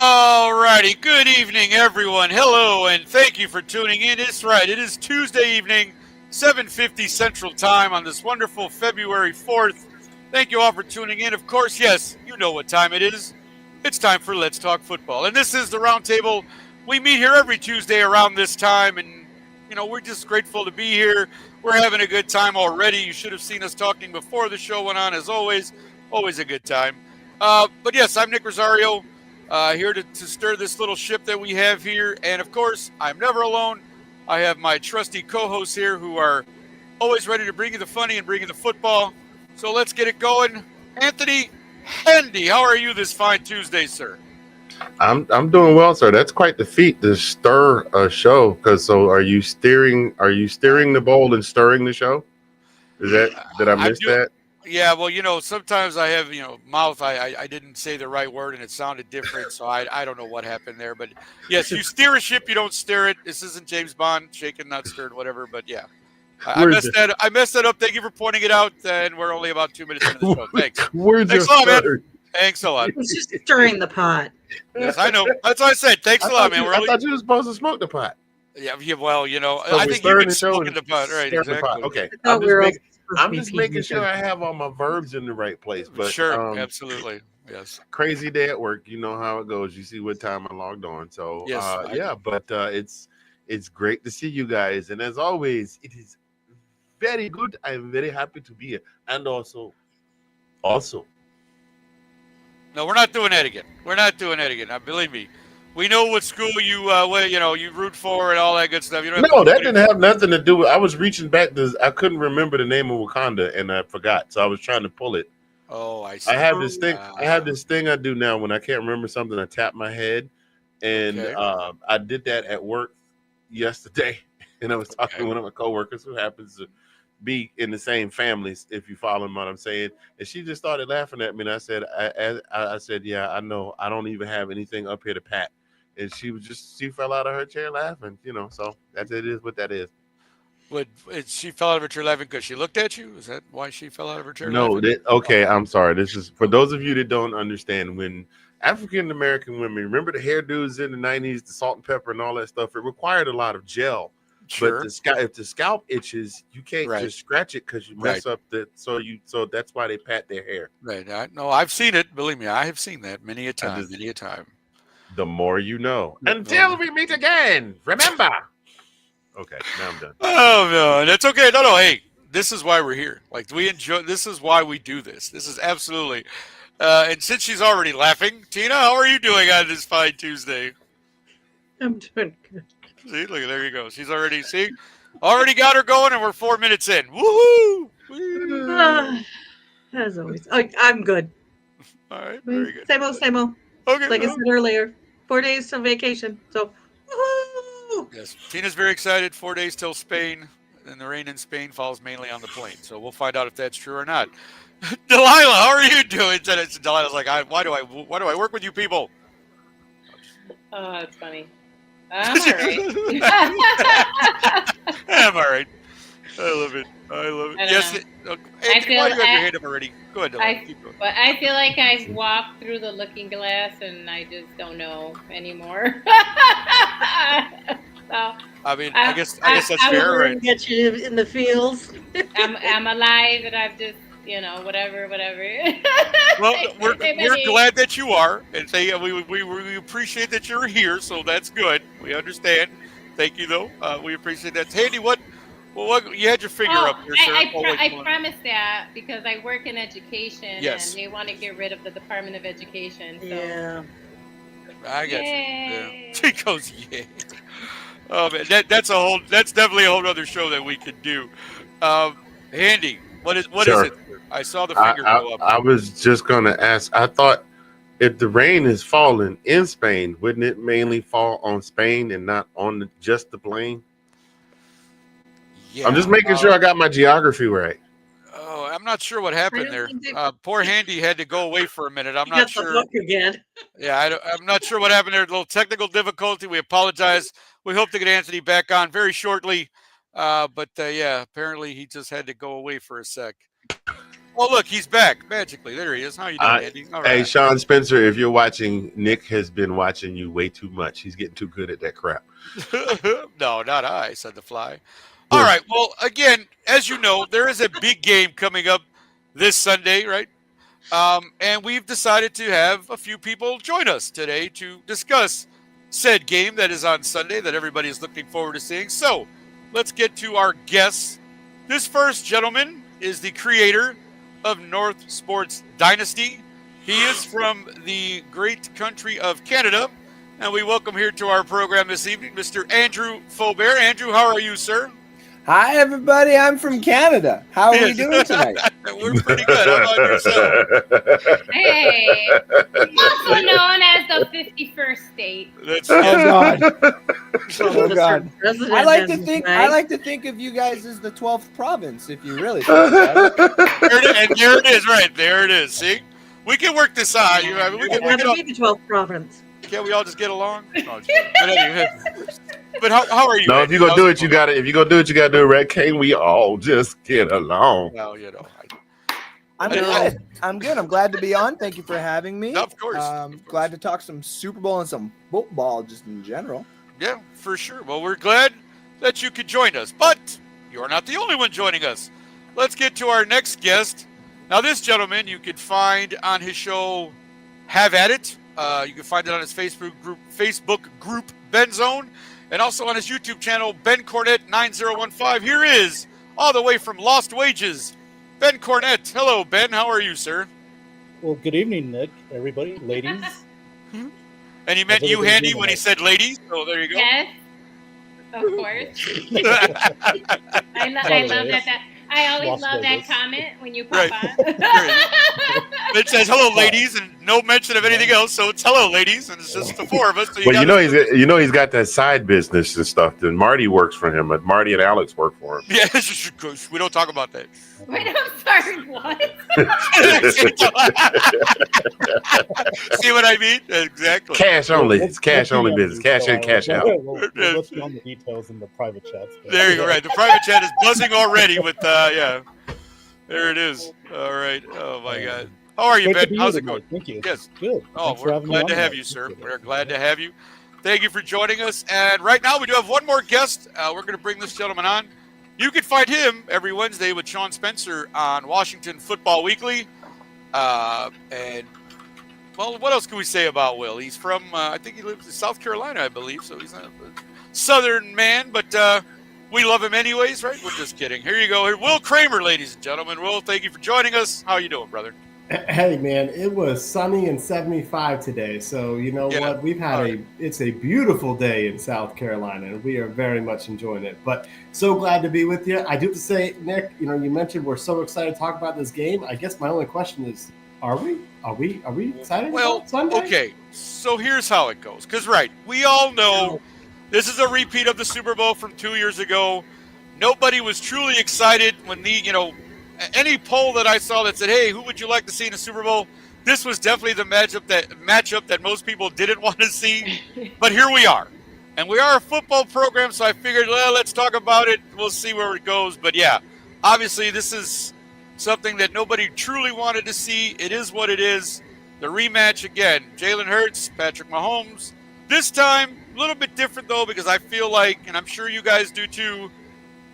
Alrighty, good evening everyone. Hello and thank you for tuning in. It's right, it is Tuesday evening, 7:50 Central Time on this wonderful February 4th. Thank you all for tuning in. Of course, yes, you know what time it is. It's time for Let's Talk Football. And this is the Roundtable. We meet here every Tuesday around this time, and we're just grateful to be here. We're having a good time already. You should have seen us talking before the show went on, as always. Always a good time. But yes, I'm Nick Rosario. Here to stir this little ship that we have here. And of course, I'm never alone. I have my trusty co-hosts here who are always ready to bring you the funny and bring you the football. So let's get it going. Anthony Handy, how are you this fine Tuesday, sir? I'm doing well, sir. That's quite the feat to stir a show. Are you steering the bowl and stirring the show? Did I miss that? Yeah, well, sometimes I have, mouth. I didn't say the right word and it sounded different, so I don't know what happened there. But yes, you steer a ship, you don't steer it. This isn't James Bond, shaken, not stirred, whatever. But yeah, I messed that up. Thank you for pointing it out. And we're only about 2 minutes into the show. Thanks. Thanks a lot, man. Thanks a lot. It's just stirring the pot. Yes, I know. That's what I said. Thanks a lot, man. I thought you were supposed to smoke the pot. Yeah. Well, I think you can smoke in the pot, right? Exactly. Okay. I'm just making sure I have all my verbs in the right place. But sure, absolutely, yes. Crazy day at work. You know how it goes. You see what time I logged on. So yes, but it's great to see you guys. And as always, it is very good. I'm very happy to be here. And also. No, we're not doing that again. Now, believe me. We know what school you root for and all that good stuff. That didn't have nothing to do with. I was reaching back to. I couldn't remember the name of Wakanda, and I forgot. So I was trying to pull it. Oh, I see. I have this thing. I have this thing I do now when I can't remember something. I tap my head, and I did that at work yesterday, and I was talking to one of my coworkers who happens to be in the same families. If you follow what I'm saying, and she just started laughing at me, and I said, I said, yeah, I know. I don't even have anything up here to pat. And she fell out of her chair laughing, so it is what that is. She fell out of her chair laughing because she looked at you? Is that why she fell out of her chair laughing? Okay, I'm sorry. This is for those of you that don't understand. When African-American women, remember the hairdos in the 90s, the salt and pepper and all that stuff, it required a lot of gel. Sure. But if the scalp itches, you can't just scratch it because you mess up so that's why they pat their hair. Right. No, I've seen it. Believe me, I have seen that many a time. The more you know. Until we meet again, remember. Okay, now I'm done. Oh, no, that's okay. No, hey, this is why we're here. Like, we enjoy, this is why we do this. This is absolutely. And since she's already laughing, Tina, how are you doing on this fine Tuesday? I'm doing good. See, look, there you go. She's already got her going, and we're 4 minutes in. Woohoo! As always. I'm good. All right, very good. Same old. Okay. Like I said earlier. 4 days till vacation. So, woohoo! Yes, Tina's very excited. 4 days till Spain, and the rain in Spain falls mainly on the plane. So we'll find out if that's true or not. Delilah, how are you doing? Delilah's like, why do I work with you people? Oh, it's funny. I'm all right. I'm all right. I love it. Yes. Anthony, why do you have your hand up already? Go ahead, Delilah. Keep going. But I feel like I walked through the looking glass and I just don't know anymore. So, I guess that's fair, right? Get you in the fields. I'm alive, and I've just, whatever. Well, we're glad that you are, and we appreciate that you're here. So that's good. We understand. Thank you, though. We appreciate that. Handy, what you had your finger up here, sir? I promised that because I work in education, Yes. and they want to get rid of the Department of Education. So. Yeah. I got you. Yeah. He goes, yeah. Oh man, that's definitely a whole other show that we could do. Handy, what is it? I saw the finger go up. I was just gonna ask. I thought if the rain is falling in Spain, wouldn't it mainly fall on Spain and not on just the plane? Yeah, I'm just making sure I got my geography right. Oh, I'm not sure what happened there. Poor Handy had to go away for a minute. I'm not sure. The hook again. Yeah, I'm not sure what happened there. A little technical difficulty. We apologize. We hope to get Anthony back on very shortly. But apparently he just had to go away for a sec. Oh, look, he's back magically. There he is. How you doing, Andy? All right. Hey, Sean Spencer, if you're watching, Nick has been watching you way too much. He's getting too good at that crap. No, not I, said the fly. All right. Well, again, as you know, there is a big game coming up this Sunday, right? And we've decided to have a few people join us today to discuss said game that is on Sunday that everybody is looking forward to seeing. So let's get to our guests. This first gentleman is the creator of North Sports Dynasty. He is from the great country of Canada, and we welcome here to our program this evening Mr. Andrew Faubert. Andrew, how are you, sir? Hi, everybody. I'm from Canada. How are we doing tonight? We're pretty good. How about yourself? Hey, also known as the 51st state. That's God. Oh God. I like to think of you guys as the 12th province, if you really think about it. And there it is, right there. It is. See, we can work this out. We can be the 12th province. Can't we all just get along? No, but how are you? No, if you gonna do it, you gotta. If you gonna do it, you gotta do it right. Can't we all just get along? Well, I'm good. I'm glad to be on. Thank you for having me. Of course. Glad to talk some Super Bowl and some football just in general. Yeah, for sure. Well, we're glad that you could join us, but you're not the only one joining us. Let's get to our next guest. Now, this gentleman you could find on his show, Have At It. You can find it on his Facebook group Ben Zone, and also on his YouTube channel, Ben Cornett 9015. Here is, all the way from Lost Wages, Ben Cornett. Hello, Ben. How are you, sir? Well, good evening, Nick, everybody, ladies. And he meant you, Handy, when he said ladies, so there you go. Yes, of course. I love that. I always love that comment when you pop on. It says hello, ladies, and no mention of anything else. So it's hello, ladies, and it's just the four of us. So but he's got that side business and stuff. And Marty works for him. But Marty and Alex work for him. Yeah, we don't talk about that. Wait, I'm sorry. What? See what I mean? Exactly. Cash only. It's cash only business. Cash in, cash out. Let's get on the details in the private chats. There you go. Right, the private chat is buzzing already with yeah. There it is. All right. Oh my God. How are you, Ben? How's it going? Thank you. Yes. Good. Oh, we're glad to have you, sir. We're glad to have you. Thank you for joining us. And right now we do have one more guest. We're going to bring this gentleman on. You can find him every Wednesday with Sean Spencer on Washington Football Weekly. And well, what else can we say about Will? He's from, I think he lives in South Carolina, I believe. So he's not a Southern man, but we love him anyways, right? We're just kidding. Here you go. Here, Will Kramer, ladies and gentlemen. Will, thank you for joining us. How you doing, brother? Hey, man, it was sunny and 75 today. So you know what? We've had it's a beautiful day in South Carolina, and we are very much enjoying it. But so glad to be with you. I do have to say, Nick, you mentioned we're so excited to talk about this game. I guess my only question is, are we excited about Sunday? Okay. So here's how it goes. Because, right, we all know this is a repeat of the Super Bowl from 2 years ago. Nobody was truly excited when any poll that I saw that said, hey, who would you like to see in the Super Bowl? This was definitely the matchup that most people didn't want to see. But here we are. And we are a football program, so I figured, well, let's talk about it. We'll see where it goes. But, yeah, obviously this is something that nobody truly wanted to see. It is what it is. The rematch, again, Jalen Hurts, Patrick Mahomes. This time, a little bit different, though, because I feel like, and I'm sure you guys do too,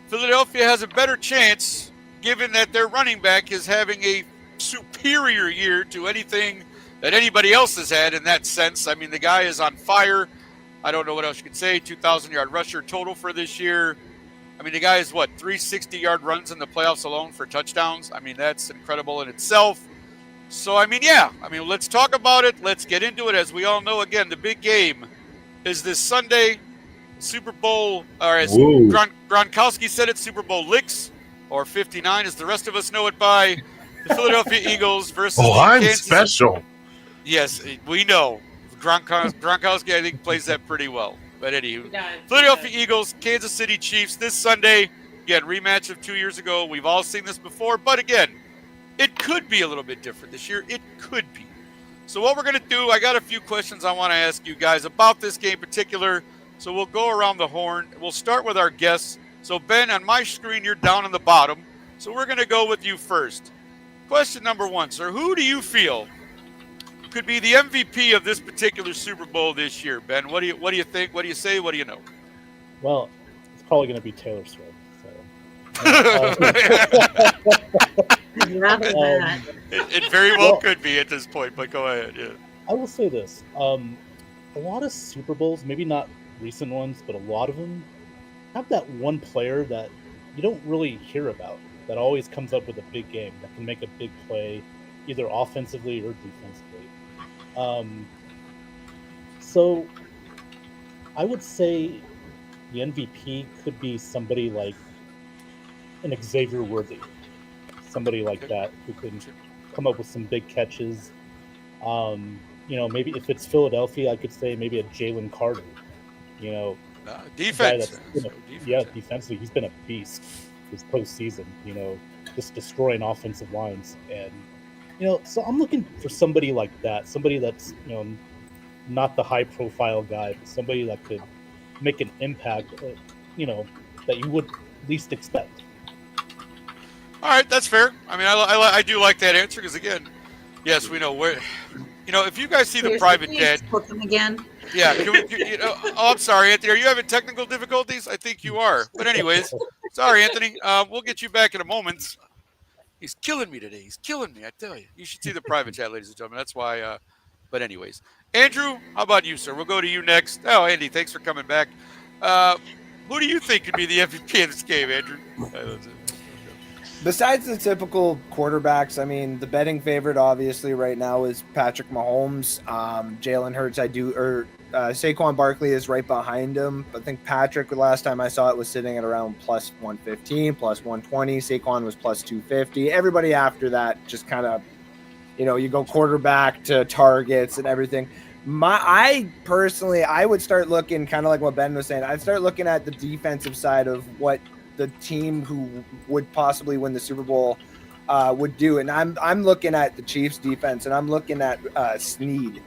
Philadelphia has a better chance given that their running back is having a superior year to anything that anybody else has had in that sense. I mean, the guy is on fire. I don't know what else you could say. 2,000-yard rusher total for this year. I mean, the guy is, 360-yard runs in the playoffs alone for touchdowns? I mean, that's incredible in itself. So, I mean, yeah. I mean, let's talk about it. Let's get into it. As we all know, again, the big game is this Sunday, Super Bowl, or as Gronkowski said it, Super Bowl licks, or 59, as the rest of us know it by, the Philadelphia Eagles versus the I'm Kansas. special. Yes, we know. Gronkowski, I think, plays that pretty well. But anywho, Philadelphia Eagles, Kansas City Chiefs this Sunday. Again, rematch of 2 years ago. We've all seen this before. But again, it could be a little bit different this year. It could be. So what we're going to do, I got a few questions I want to ask you guys about this game in particular. So we'll go around the horn. We'll start with our guests. So, Ben, on my screen, you're down on the bottom. So we're going to go with you first. Question number 1, sir. Who do you feel could be the MVP of this particular Super Bowl this year, Ben? What do you think? What do you say? What do you know? Well, it's probably going to be Taylor Swift. It very well could be at this point, but go ahead. Yeah. I will say this: a lot of Super Bowls, maybe not recent ones, but a lot of them have that one player that you don't really hear about that always comes up with a big game that can make a big play, either offensively or defensively. So I would say the MVP could be somebody like an Xavier Worthy, somebody like that who can come up with some big catches. Maybe if it's Philadelphia, I could say maybe a Jalen Carter. Defense. Defensively, he's been a beast this postseason. Just destroying offensive lines, and so I'm looking for somebody like that, somebody that's not the high-profile guy, but somebody that could make an impact, that you would least expect. All right, that's fair. I mean, I do like that answer because, again, yes, we know where. If you guys see the private jet again. Yeah. I'm sorry, Anthony. Are you having technical difficulties? I think you are. But anyways, sorry, Anthony. We'll get you back in a moment. He's killing me today. He's killing me. I tell you. You should see the private chat, ladies and gentlemen. That's why. But anyways, Andrew, how about you, sir? We'll go to you next. Oh, Andy, thanks for coming back. Who do you think could be the MVP of this game, Andrew? Besides the typical quarterbacks, I mean, the betting favorite obviously right now is Patrick Mahomes. Jalen Hurts, Saquon Barkley is right behind him. I think Patrick, the last time I saw it, was sitting at around plus 115, plus 120. Saquon was plus 250. Everybody after that just kind of, you go quarterback to targets and everything. I personally would start looking kind of like what Ben was saying. I'd start looking at the defensive side of what the team who would possibly win the Super Bowl would do. And I'm looking at the Chiefs defense, and I'm looking at Snead,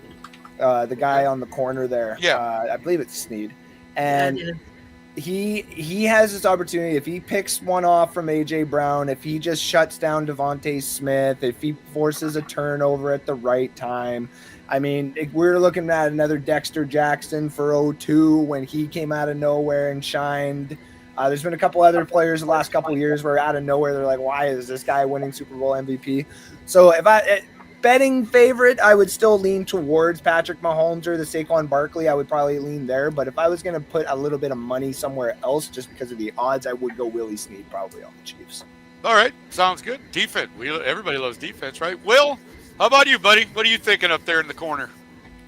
the guy on the corner there. Yeah. I believe it's Snead. And he has this opportunity. If he picks one off from A.J. Brown, if he just shuts down Devontae Smith, if he forces a turnover at the right time, I mean, we're looking at another Dexter Jackson for 0-2 when he came out of nowhere and shined. There's been a couple other players the last couple of years where out of nowhere they're like, why is this guy winning Super Bowl MVP? So if betting favorite, I would still lean towards Patrick Mahomes or the Saquon Barkley. I would probably lean there. But if I was going to put a little bit of money somewhere else just because of the odds, I would go Willie Snead probably on the Chiefs. All right. Sounds good. Defense. Everybody loves defense, right? Will, how about you, buddy? What are you thinking up there in the corner?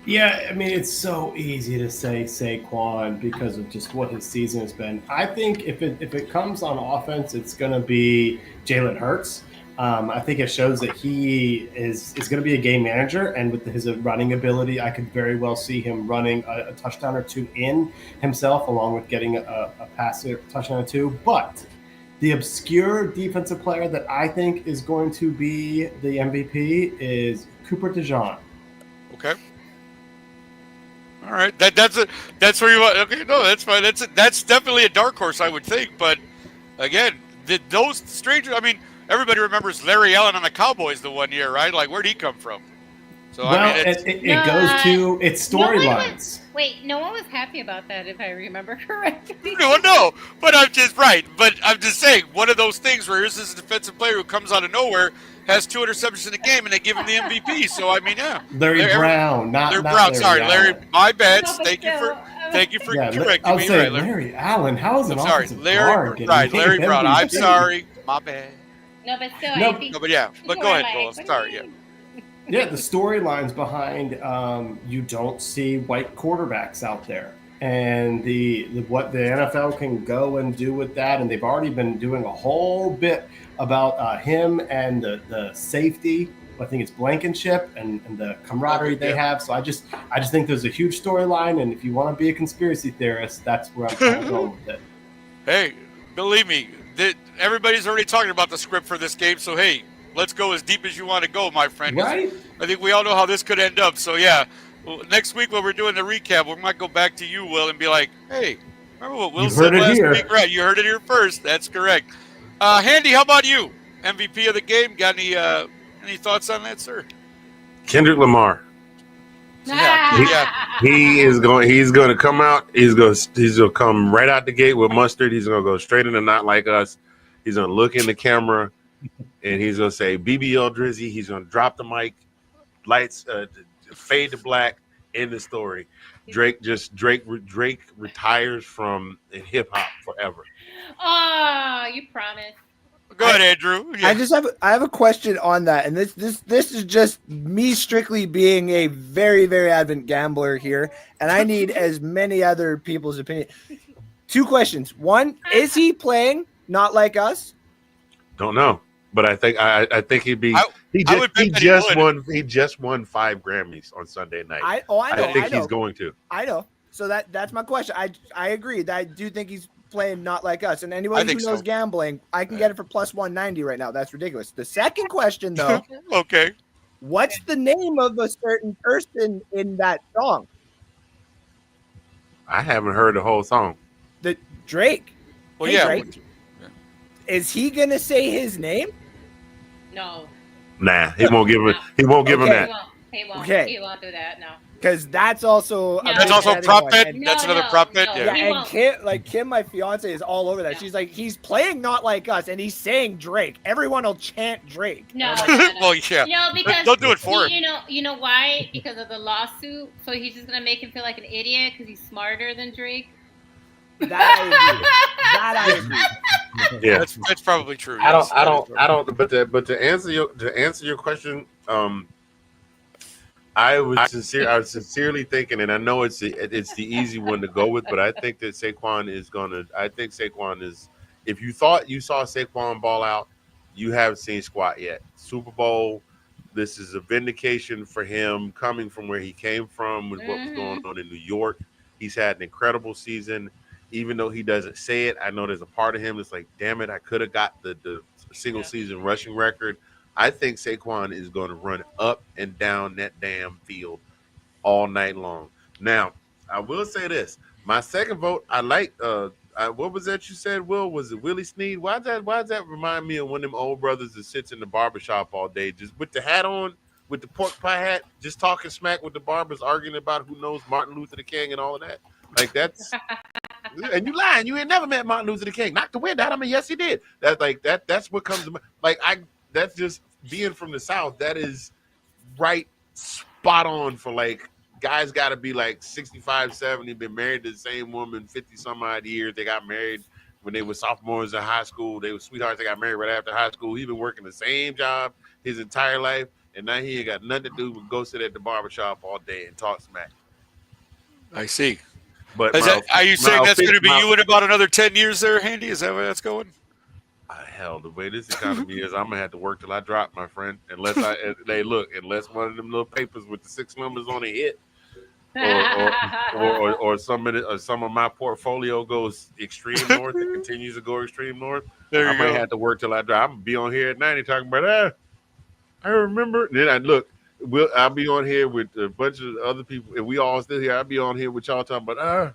Yeah, I mean, it's so easy to say Saquon because of just what his season has been. I think if it comes on offense, it's going to be Jalen Hurts. I think it shows that he is going to be a game manager, and with his running ability, I could very well see him running a touchdown or two in himself, along with getting a touchdown or two. But the obscure defensive player that I think is going to be the MVP is Cooper DeJean. Okay. All right, that's where you want. Okay, no, that's fine. That's definitely a dark horse, I would think. But again, those strangers. I mean, everybody remembers Larry Allen on the Cowboys the one year, right? Like, where'd he come from? So well, I mean, it goes to its storylines. Wait, no one was happy about that, if I remember correctly. No, but I'm just right. But I'm just saying, one of those things where here's this defensive player who comes out of nowhere, has 2 interceptions in the game, and they give him the MVP. So I mean, yeah, Larry Brown, not Larry not Brown. Larry Sorry, Larry. Allen. My bad. No, but Thank you for Yeah, correcting I me. was saying Right, Larry Allen. How is an I'm sorry, offensive Larry. guard getting Right, Larry named Brown. I'm MVP? sorry. My bad. No, but still, No, I think. No, but yeah. But people go are ahead, like, Bill. what do you Sorry. Yeah. mean? Yeah, the storylines behind you don't see white quarterbacks out there, and the what the NFL can go and do with that, and they've already been doing a whole bit about him and the safety. I think it's Blankenship and the camaraderie they have. So I just think there's a huge storyline, and if you want to be a conspiracy theorist, that's where I'm kind of going with it. Hey, believe me, everybody's already talking about the script for this game. So hey, let's go as deep as you want to go, my friend. Right? I think we all know how this could end up. So yeah, next week when we're doing the recap, we might go back to you, Will, and be like, hey, remember what Will said last week? Right, you heard it here first. That's correct. Handy, how about you? MVP of the game? Got any thoughts on that, sir? Kendrick Lamar. Yeah. He's going to come out. He's going to come right out the gate with mustard. He's going to go straight into Not Like Us. He's going to look in the camera, and he's going to say BBL Drizzy. He's going to drop the mic, lights fade to black. End the story. Drake retires from hip hop forever. Oh, you promised. Go ahead, Andrew. Yeah. I have a question on that, and this is just me strictly being a very, very avid gambler here, and I need as many other people's opinion. 2 questions. 1, is he playing Not Like Us? Don't know, but I think he'd be. He just won 5 Grammys on Sunday night. I know. I think he's going to. I know. So that's my question. I agree. I do think he's playing Not Like Us, and anybody who knows gambling, I can get it for plus 190 right now. That's ridiculous. The second question, though, okay, what's the name of a certain person in that song? I haven't heard the whole song. The Drake. Well, yeah. Drake, is he gonna say his name? No. Nah, he won't give him. He won't give him that. He won't do that. No. Because that's also a prop bet. That's another prop bet. Yeah, and Kim, my fiance, is all over that. She's like, he's playing Not Like Us, and he's saying Drake. Everyone will chant Drake. No. Well, yeah. No, because don't do it for him. You know why? Because of the lawsuit. So he's just gonna make him feel like an idiot because he's smarter than Drake. That I agree. Yeah, that's probably true. I don't. But to answer your question, I was sincerely thinking, and I know it's the easy one to go with, but I think that Saquon is gonna. I think Saquon is. If you thought you saw Saquon ball out, you haven't seen squat yet. Super Bowl. This is a vindication for him coming from where he came from with what was going on in New York. He's had an incredible season. Even though he doesn't say it, I know there's a part of him that's like, damn it, I could have got the single season rushing record. I think Saquon is going to run up and down that damn field all night long. Now, I will say this. My second vote, I like what was that you said, Will? Was it Willie Snead? Why does that remind me of one of them old brothers that sits in the barbershop all day, just with the hat on, with the pork pie hat, just talking smack with the barbers, arguing about who knows Martin Luther King and all of that? Like that's and you lying. You ain't never met Martin Luther King. Knocked the wind out. I mean, yes, he did. That's what comes to mind. That's just being from the South. That is right spot on for like guys got to be like 65, 70, been married to the same woman 50 some odd years. They got married when they were sophomores in high school. They were sweethearts. They got married right after high school. He's been working the same job his entire life, and now he ain't got nothing to do but go sit at the barbershop all day and talk smack. I see. But are you saying that's going to be you in about another 10 years there, Handy? Is that where that's going? Hell, the way this economy is, I'm gonna have to work till I drop, my friend. Unless unless one of them little papers with the 6 numbers on it hit, or some of my portfolio goes extreme north and continues to go extreme north. I might have to work till I drop. I'm gonna be on here at 90 talking about I remember. Then I'll be on here with a bunch of other people, and we all still here. I'll be on here with y'all talking about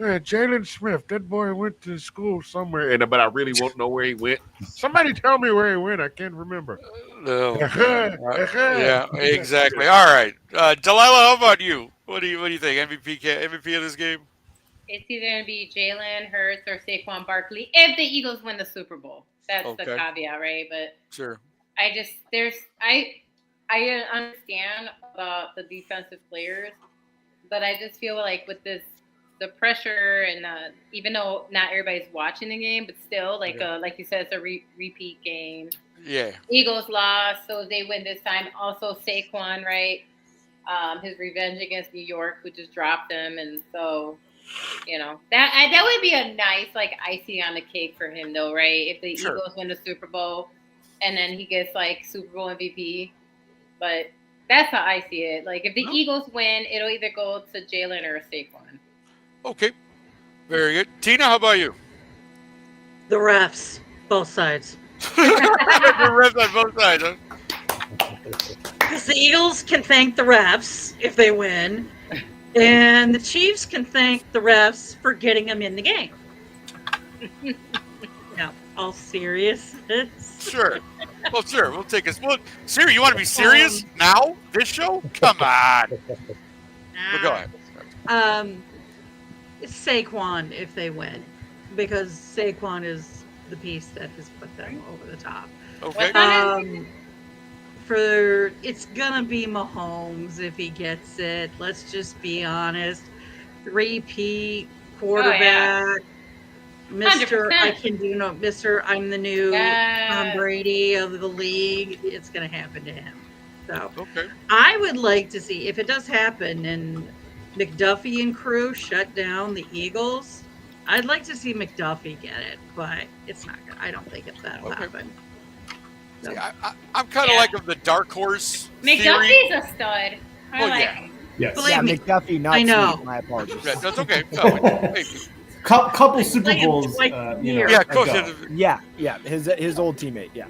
Jalen Smith. That boy went to school somewhere, but I really won't know where he went. Somebody tell me where he went. I can't remember. Oh, yeah, exactly. All right, Delilah, how about you? What do you think? MVP of this game? It's either going to be Jalen Hurts or Saquon Barkley if the Eagles win the Super Bowl. That's the caveat, right? But sure. I understand about the defensive players, but I just feel like with the pressure and even though not everybody's watching the game, but still, like you said, it's a repeat game. Yeah. Eagles lost, so if they win this time. Also, Saquon, right? His revenge against New York, who just dropped him, and so that would be a nice like icing on the cake for him, though, right? If the Eagles win the Super Bowl, and then he gets like Super Bowl MVP. But that's how I see it. Like if the Eagles win, it'll either go to Jalen or Saquon. Okay, very good. Tina, how about you? The refs, both sides. The refs on both sides, huh? Because the Eagles can thank the refs if they win, and the Chiefs can thank the refs for getting them in the game. No, all seriousness. Sure. Well, sure. We'll take us. Well, Siri, you want to be serious now? This show? Come on. Well, go ahead. It's Saquon if they win, because Saquon is the piece that has put them over the top. Okay. It's gonna be Mahomes if he gets it. Let's just be honest. 3-peat quarterback. Mr. 100%. I can do no. Mr. I'm the new Tom Brady of the league. It's gonna happen to him. So I would like to see if it does happen and McDuffie and crew shut down the Eagles. I'd like to see McDuffie get it, but it's not gonna. I don't think that'll happen. See, I'm kind of like of the dark horse. McDuffie's a stud. I like him. Yes. McDuffie, not I know. Sweet, my apologies. Yeah, that's okay. No, couple Super Bowls. Yeah, his old teammate. Yeah.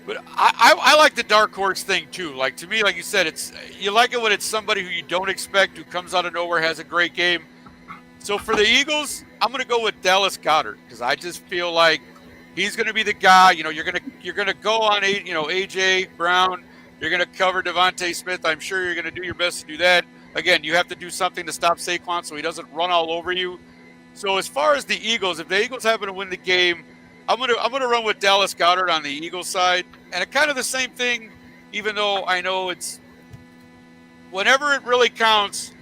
But I like the dark horse thing too. Like to me, like you said, you like it when it's somebody who you don't expect, who comes out of nowhere, has a great game. So for the Eagles, I'm going to go with Dallas Goedert because I just feel like he's going to be the guy. You're going to go on AJ Brown. You're going to cover Devontae Smith. I'm sure you're going to do your best to do that. Again, you have to do something to stop Saquon so he doesn't run all over you. So as far as the Eagles, if the Eagles happen to win the game, I'm gonna run with Dallas Goedert on the Eagles side, and it kind of the same thing. Even though I know it's whenever it really counts,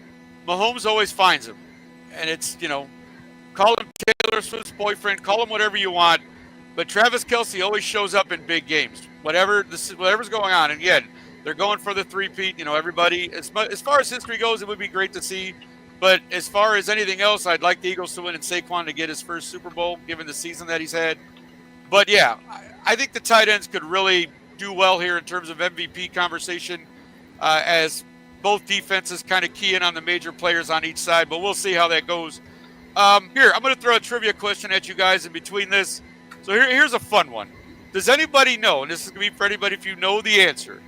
Mahomes always finds him, and it's call him Taylor Swift's boyfriend, call him whatever you want, but Travis Kelce always shows up in big games, whatever's going on. And again, they're going for the three-peat. Everybody as far as history goes, it would be great to see. But as far as anything else, I'd like the Eagles to win and Saquon to get his first Super Bowl, given the season that he's had. But yeah, I think the tight ends could really do well here in terms of MVP conversation, as both defenses kind of key in on the major players on each side. But we'll see how that goes. Here, I'm going to throw a trivia question at you guys in between this. So here's a fun one. Does anybody know, and this is going to be for anybody if you know the answer,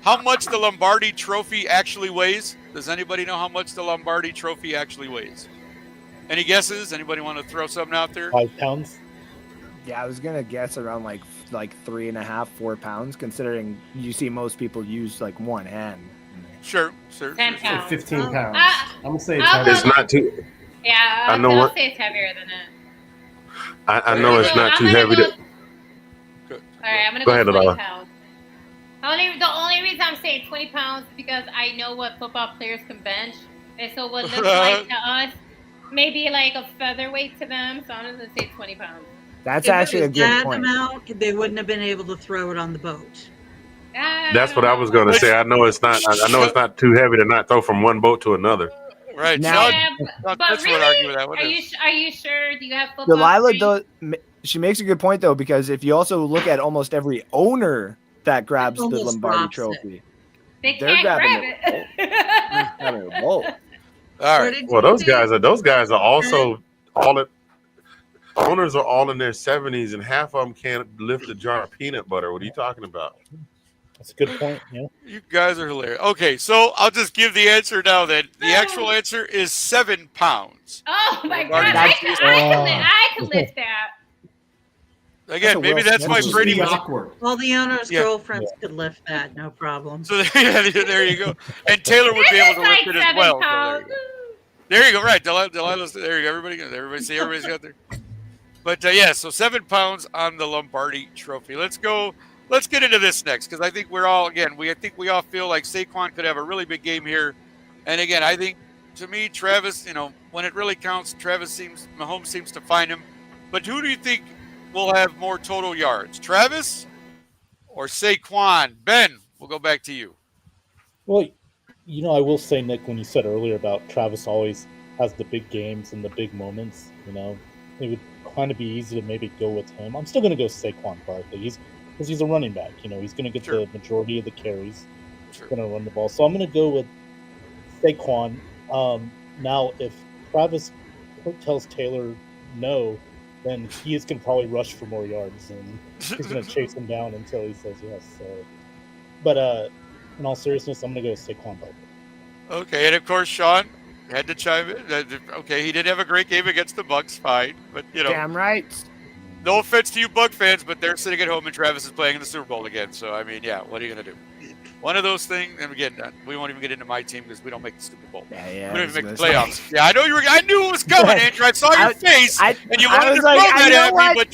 how much the Lombardi Trophy actually weighs? Does anybody know how much the Lombardi Trophy actually weighs? Any guesses? Anybody want to throw something out there? 5 pounds? Yeah, I was going to guess around like 3.5, 4 pounds, considering you see most people use like one hand. Sure. 10 pounds. 15 pounds. I'm going to say it's not too. Yeah, I'll say it's heavier than that. I know it's not too heavy. All right, I'm going to go ahead, 20 Adela. pounds. The only reason I'm saying 20 pounds is because I know what football players can bench. And so what looks like to us, maybe like a featherweight to them. So I'm going to say 20 pounds. That's actually a good point. Amount, they wouldn't have been able to throw it on the boat. That's what I was going to say. I know it's not. I know it's not too heavy to not throw from one boat to another. Right. Now, but that's really, what argue with that. Are you sure? Do you have football? Delilah, though, she makes a good point though, because if you also look at almost every owner that grabs the Lombardi Trophy, they're grabbing it. All right. Well, those guys are also owners are all in their 70s, and half of them can't lift a jar of peanut butter. What are you talking about? That's a good point. Yeah. You guys are hilarious. Okay, so I'll just give the answer now. Then the actual answer is 7 pounds. Oh my God! I could lift that. Again, maybe that's why Brady was awkward. All the owners' girlfriends could lift that, no problem. So there you go. And Taylor would be able to lift it as well. So there you go. Right, Delilah's there. You go. Everybody see, everybody's got there. But so 7 pounds on the Lombardi Trophy. Let's go. Let's get into this next because I think we're all I think we all feel like Saquon could have a really big game here. And again, I think to me, Travis, when it really counts, Mahomes seems to find him. But who do you think will have more total yards, Travis or Saquon? Ben, we'll go back to you. Well, I will say, Nick, when you said earlier about Travis always has the big games and the big moments, it would kind of be easy to maybe go with him. I'm still going to go Saquon Barkley. Because he's a running back. He's going to get the majority of the carries. He's going to run the ball. So I'm going to go with Saquon. Now, if Travis tells Taylor no, then he is going to probably rush for more yards, and he's going to chase him down until he says yes. So, but in all seriousness, I'm going to go with Saquon Barkley. Okay, and of course, Sean had to chime in. Okay, he did have a great game against the Bucs, fine, but damn right. No offense to you Bug fans, but they're sitting at home and Travis is playing in the Super Bowl again. So I mean, what are you going to do? One of those things, and again, we won't even get into my team because we don't make the Super Bowl. Yeah, we don't even make the playoffs. Yeah, I know you were. I knew it was coming, Andrew. I saw your face, and you wanted to throw that at me, but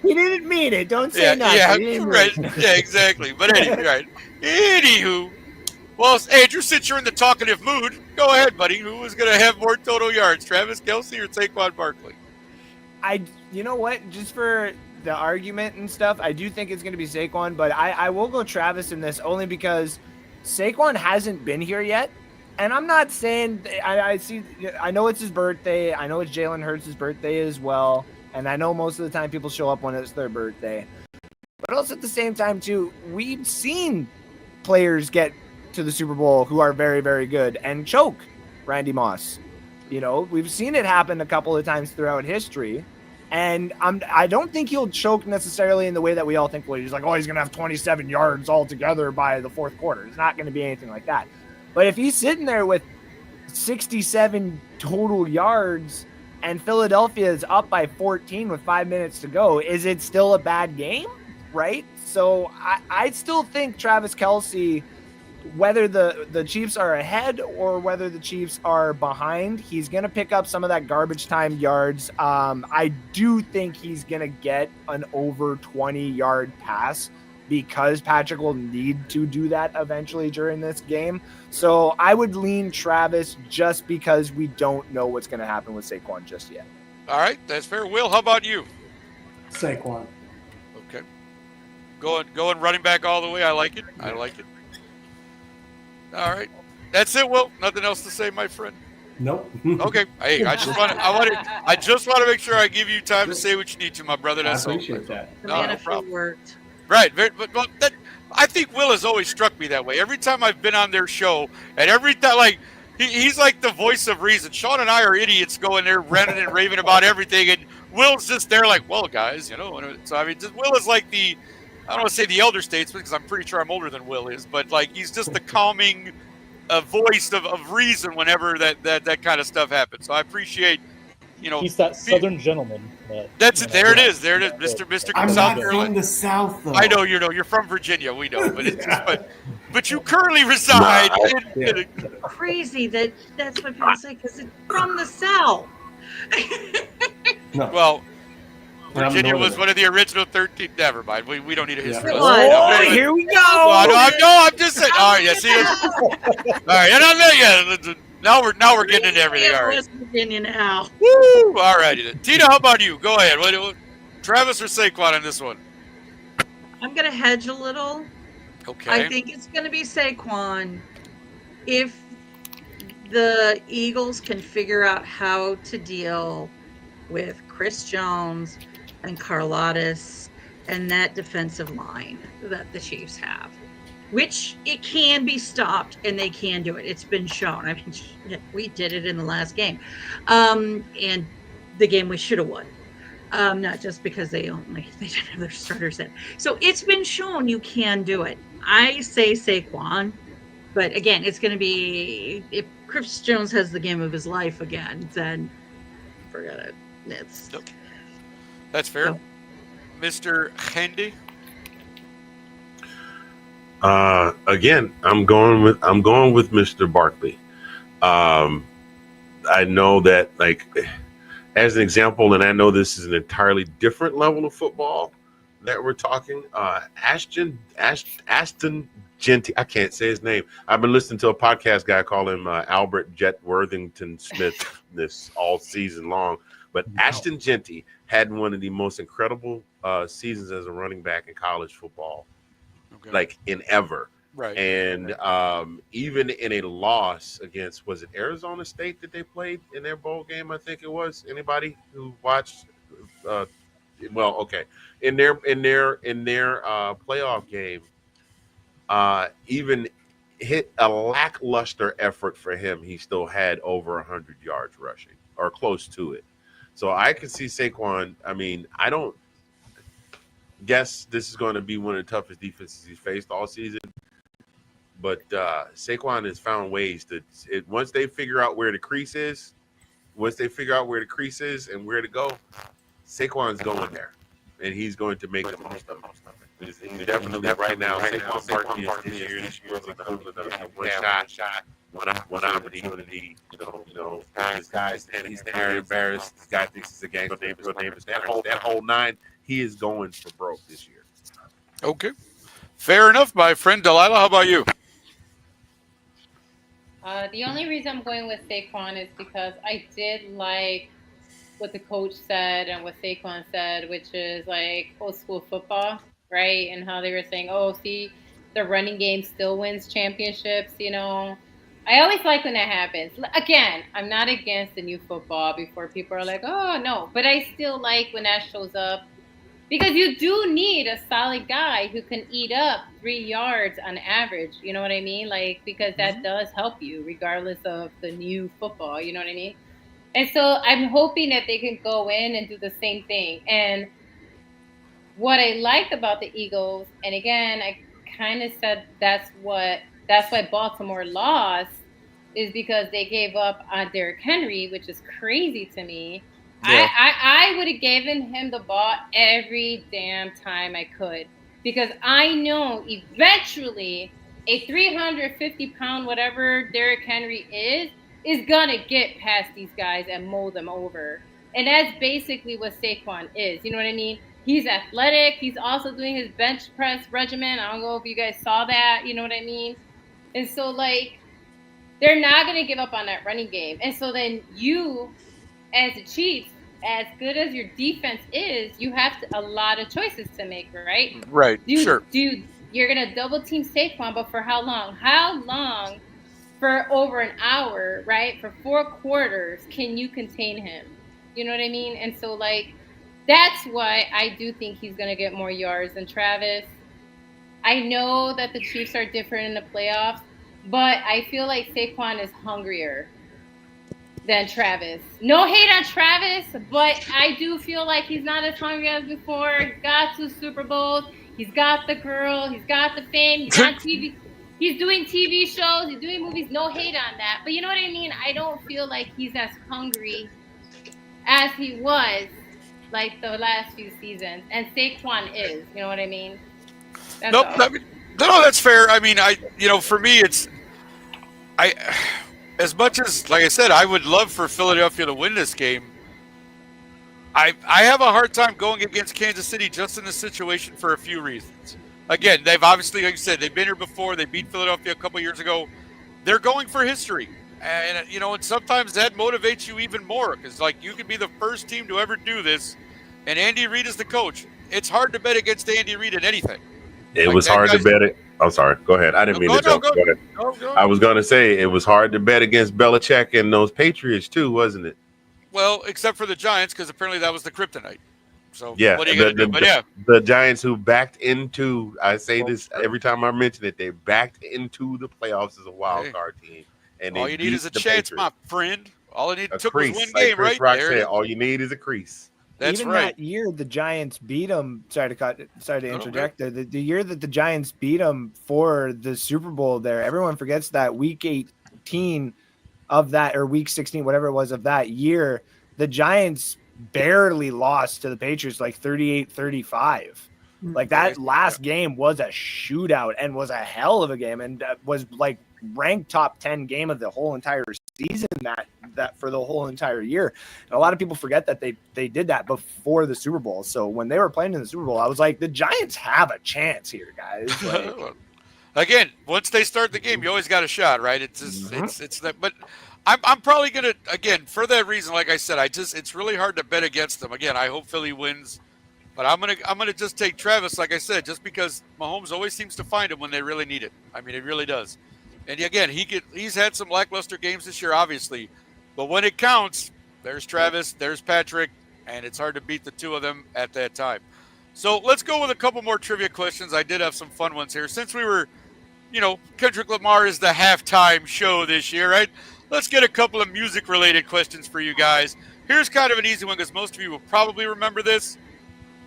he didn't mean it. Don't say nothing. Yeah, right. Yeah, exactly. But anyway, right. Anywho, well, Andrew, since you're in the talkative mood, go ahead, buddy. Who is going to have more total yards, Travis Kelce or Saquon Barkley? You know what? Just for the argument and stuff, I do think it's going to be Saquon, but I will go Travis in this only because Saquon hasn't been here yet. And I'm not saying I know it's his birthday. I know it's Jalen Hurts' birthday as well. And I know most of the time people show up when it's their birthday. But also at the same time, too, we've seen players get to the Super Bowl who are very, very good and choke Randy Moss. We've seen it happen a couple of times throughout history. And I don't think he'll choke necessarily in the way that we all think. Well, he's like, he's going to have 27 yards altogether by the fourth quarter. It's not going to be anything like that. But if he's sitting there with 67 total yards and Philadelphia is up by 14 with 5 minutes to go, is it still a bad game? Right? So I still think Travis Kelce, whether the Chiefs are ahead or whether the Chiefs are behind, he's going to pick up some of that garbage time yards. I do think he's going to get an over 20-yard pass because Patrick will need to do that eventually during this game. So I would lean Travis just because we don't know what's going to happen with Saquon just yet. All right, that's fair. Will, how about you? Saquon. Okay. Going running back all the way. I like it. All right, that's it. Will, nothing else to say, my friend. Nope. Okay. Hey, I just want to make sure I give you time to say what you need to, my brother. That's I appreciate that. No problem. Worked. Right, but I think Will has always struck me that way. Every time I've been on their show, and every time, he's like the voice of reason. Sean and I are idiots going there ranting and raving about everything, and Will's just there like, well, guys, So I mean, Will is like I don't want to say the elder statesman because I'm pretty sure I'm older than Will is, but he's just the calming voice of reason whenever that kind of stuff happens. So I appreciate, he's that Southern gentleman. That's it. There it is, Mr. I'm South not Carolina. from the South, though. I know you're from Virginia. We know, but it's just, but you currently reside in crazy that's what people say because it's from the South. No. Well, Virginia was one of the original 13. Never mind. We don't need a history. Here we go. I'm just saying. All right, see. All right, and I'm there. Now we're getting into everything. All right. West Virginia now. Woo! All righty then. Tina, how about you? Go ahead. What, Travis or Saquon on this one? I'm gonna hedge a little. Okay. I think it's gonna be Saquon. If the Eagles can figure out how to deal with Chris Jones and Karlaftis and that defensive line that the Chiefs have, which it can be stopped and they can do it. It's been shown. I mean, we did it in the last game, and the game we should have won. Not just because they didn't have their starters in. So it's been shown you can do it. I say Saquon, but again, it's going to be if Chris Jones has the game of his life again, then forget it. That's fair. So, Mr. Handy? Again, I'm going with Mr. Barkley. I know that, like, as an example, and I know this is an entirely different level of football that we're talking. Aston Genty. I can't say his name. I've been listening to a podcast guy call him Albert Jet Worthington Smith this all season long. But Ashton Genty had one of the most incredible seasons as a running back in college football, like in ever. Right. And even in a loss against, was it Arizona State that they played in their bowl game? I think it was. Anybody who watched? Well, okay. In their playoff game, even hit a lackluster effort for him, he still had over 100 yards rushing or close to it. So I can see Saquon. I mean, I don't guess this is going to be one of the toughest defenses he's faced all season. But Saquon has found ways to once they figure out where the crease is, and where to go, Saquon's going there, and he's going to make the most of it. He's definitely right now. Saquon Barkley is this year's equivalent of one shot, one opportunity. You know, guys, and he's very embarrassed. This guy thinks he's a gangster. That whole nine. He is going for broke this year. Okay, fair enough, my friend. Delilah, how about you? The only reason I'm going with Saquon is because I did like what the coach said and what Saquon said, which is like old school football, right? And how they were saying, oh, see, the running game still wins championships, you know. I always like when that happens. Again, I'm not against the new football before people are like, oh, no. But I still like when that shows up. Because you do need a solid guy who can eat up 3 yards on average. You know what I mean? Like, because that does help you regardless of the new football. You know what I mean? And so I'm hoping that they can go in and do the same thing. And what I liked about the Eagles, and again, I kind of said that's why Baltimore lost, is because they gave up on Derrick Henry, which is crazy to me. Yeah. I would have given him the ball every damn time I could, because I know eventually a 350-pound whatever Derrick Henry is gonna get past these guys and mow them over. And that's basically what Saquon is. You know what I mean? He's athletic. He's also doing his bench press regimen. I don't know if you guys saw that. You know what I mean? And so, like, they're not gonna give up on that running game. And so then you, as the Chiefs, as good as your defense is, you have a lot of choices to make, right? Right, sure. You're going to double team Saquon, but for how long? How long for over an hour, right? For 4 quarters, can you contain him? You know what I mean? And so, like, that's why I do think he's going to get more yards than Travis. I know that the Chiefs are different in the playoffs, but I feel like Saquon is hungrier than Travis. No hate on Travis, but I do feel like he's not as hungry as before. He's got 2 Super Bowls. He's got the girl. He's got the fame. He's on TV. He's doing TV shows. He's doing movies. No hate on that. But you know what I mean? I don't feel like he's as hungry as he was like the last few seasons. And Saquon is. You know what I mean? No, that's fair. I mean, for me, as much as, like I said, I would love for Philadelphia to win this game, I have a hard time going against Kansas City just in this situation for a few reasons. Again, they've obviously, like you said, they've been here before. They beat Philadelphia a couple years ago. They're going for history. And, and sometimes that motivates you even more because, like, you could be the first team to ever do this, and Andy Reid is the coach. It's hard to bet against Andy Reid in anything. It was hard to bet it. I'm sorry. Go ahead. I didn't mean to jump. Go ahead. I was going to say it was hard to bet against Belichick and those Patriots too, wasn't it? Well, except for the Giants, because apparently that was the kryptonite. So yeah, what are you going to do? But yeah, the Giants who backed into, I say this every time I mention it, they backed into the playoffs as a wild card team. And all you need is a chance, Patriots. My friend. All it took was one game, Chris right? Rock said, all you need is a crease. That's Even right. That year, the Giants beat them. Sorry to interject. The year that the Giants beat them for the Super Bowl, everyone forgets that week 18 of that, or week 16, whatever it was of that year, the Giants barely lost to the Patriots, like 38-35. Like that last game was a shootout and was a hell of a game, and was like ranked top 10 game of the whole entire season that for the whole entire year. And a lot of people forget that they did that before the Super Bowl. So when they were playing in the Super Bowl, I was like, the Giants have a chance here, guys. Like, again, once they start the game, you always got a shot, right? It's just, it's that. But I'm probably gonna, again, for that reason, like I said, it's really hard to bet against them. Again, I hope Philly wins. But I'm gonna just take Travis, like I said, just because Mahomes always seems to find him when they really need it. I mean, it really does. And again, he's had some lackluster games this year, obviously, but when it counts, there's Travis, there's Patrick, and it's hard to beat the two of them at that time. So let's go with a couple more trivia questions. I did have some fun ones here. Since we were, Kendrick Lamar is the halftime show this year, right? Let's get a couple of music-related questions for you guys. Here's kind of an easy one because most of you will probably remember this.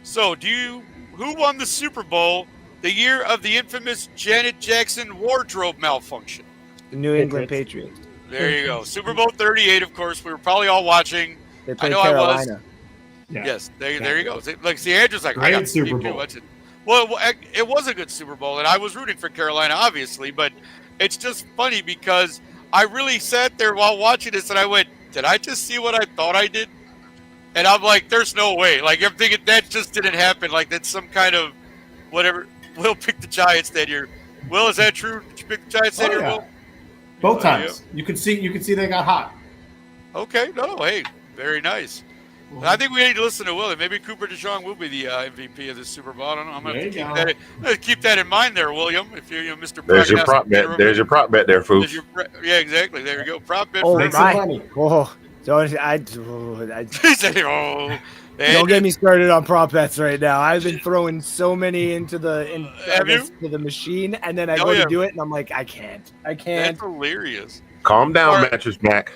So, who won the Super Bowl the year of the infamous Janet Jackson wardrobe malfunction? The New England Patriots. There you go. Super Bowl 38, of course. We were probably all watching. They played Carolina. I was. Yeah. Yes, there you go. Like, see, Andrew's like, great I got Super Bowl. Well, it was a good Super Bowl, and I was rooting for Carolina, obviously, but it's just funny because I really sat there while watching this, and I went, did I just see what I thought I did? And I'm like, there's no way. Like, I'm thinking that just didn't happen. Like, that's some kind of whatever. Will picked the Giants that year. Will, is that true? Did you pick the Giants that year, Will? Both times. Yeah. You could see they got hot. Okay. No, hey, very nice. Well, I think we need to listen to Will. Maybe Cooper DeJong will be the MVP of this Super Bowl. I don't know. I'm going to keep that in mind there, William. If you're Mr. There's your prop bet. There's your prop bet there, folks. Yeah, exactly. There you go. Prop bet. Oh, my. Whoa. Don't get me started on prop bets right now. I've been throwing so many into the machine, and then I go to do it, and I'm like, I can't. That's hilarious. Calm down, Mattress Mac.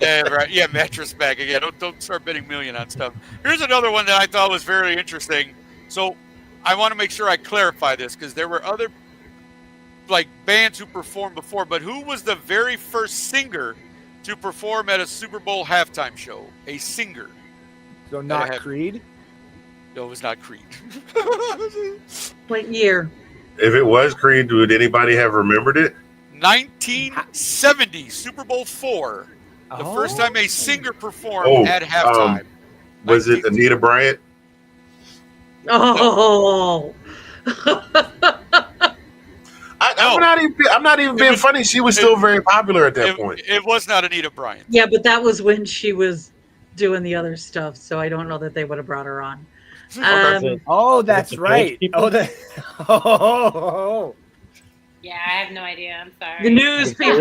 Yeah, right. Yeah, Mattress Mac again. Don't start betting million on stuff. Here's another one that I thought was very interesting. So I want to make sure I clarify this because there were other bands who performed before, but who was the very first singer to perform at a Super Bowl halftime show? A singer. So not Creed? No, it was not Creed. What year? If it was Creed, would anybody have remembered it? 1970, Super Bowl 4. The first time a singer performed at halftime. Was it Anita Bryant? Oh. I'm not even being funny. She was still very popular at that point. It was not Anita Bryant. Yeah, but that was when she was doing the other stuff, so I don't know that they would have brought her on. That's right. Yeah, I have no idea. I'm sorry. The newspaper,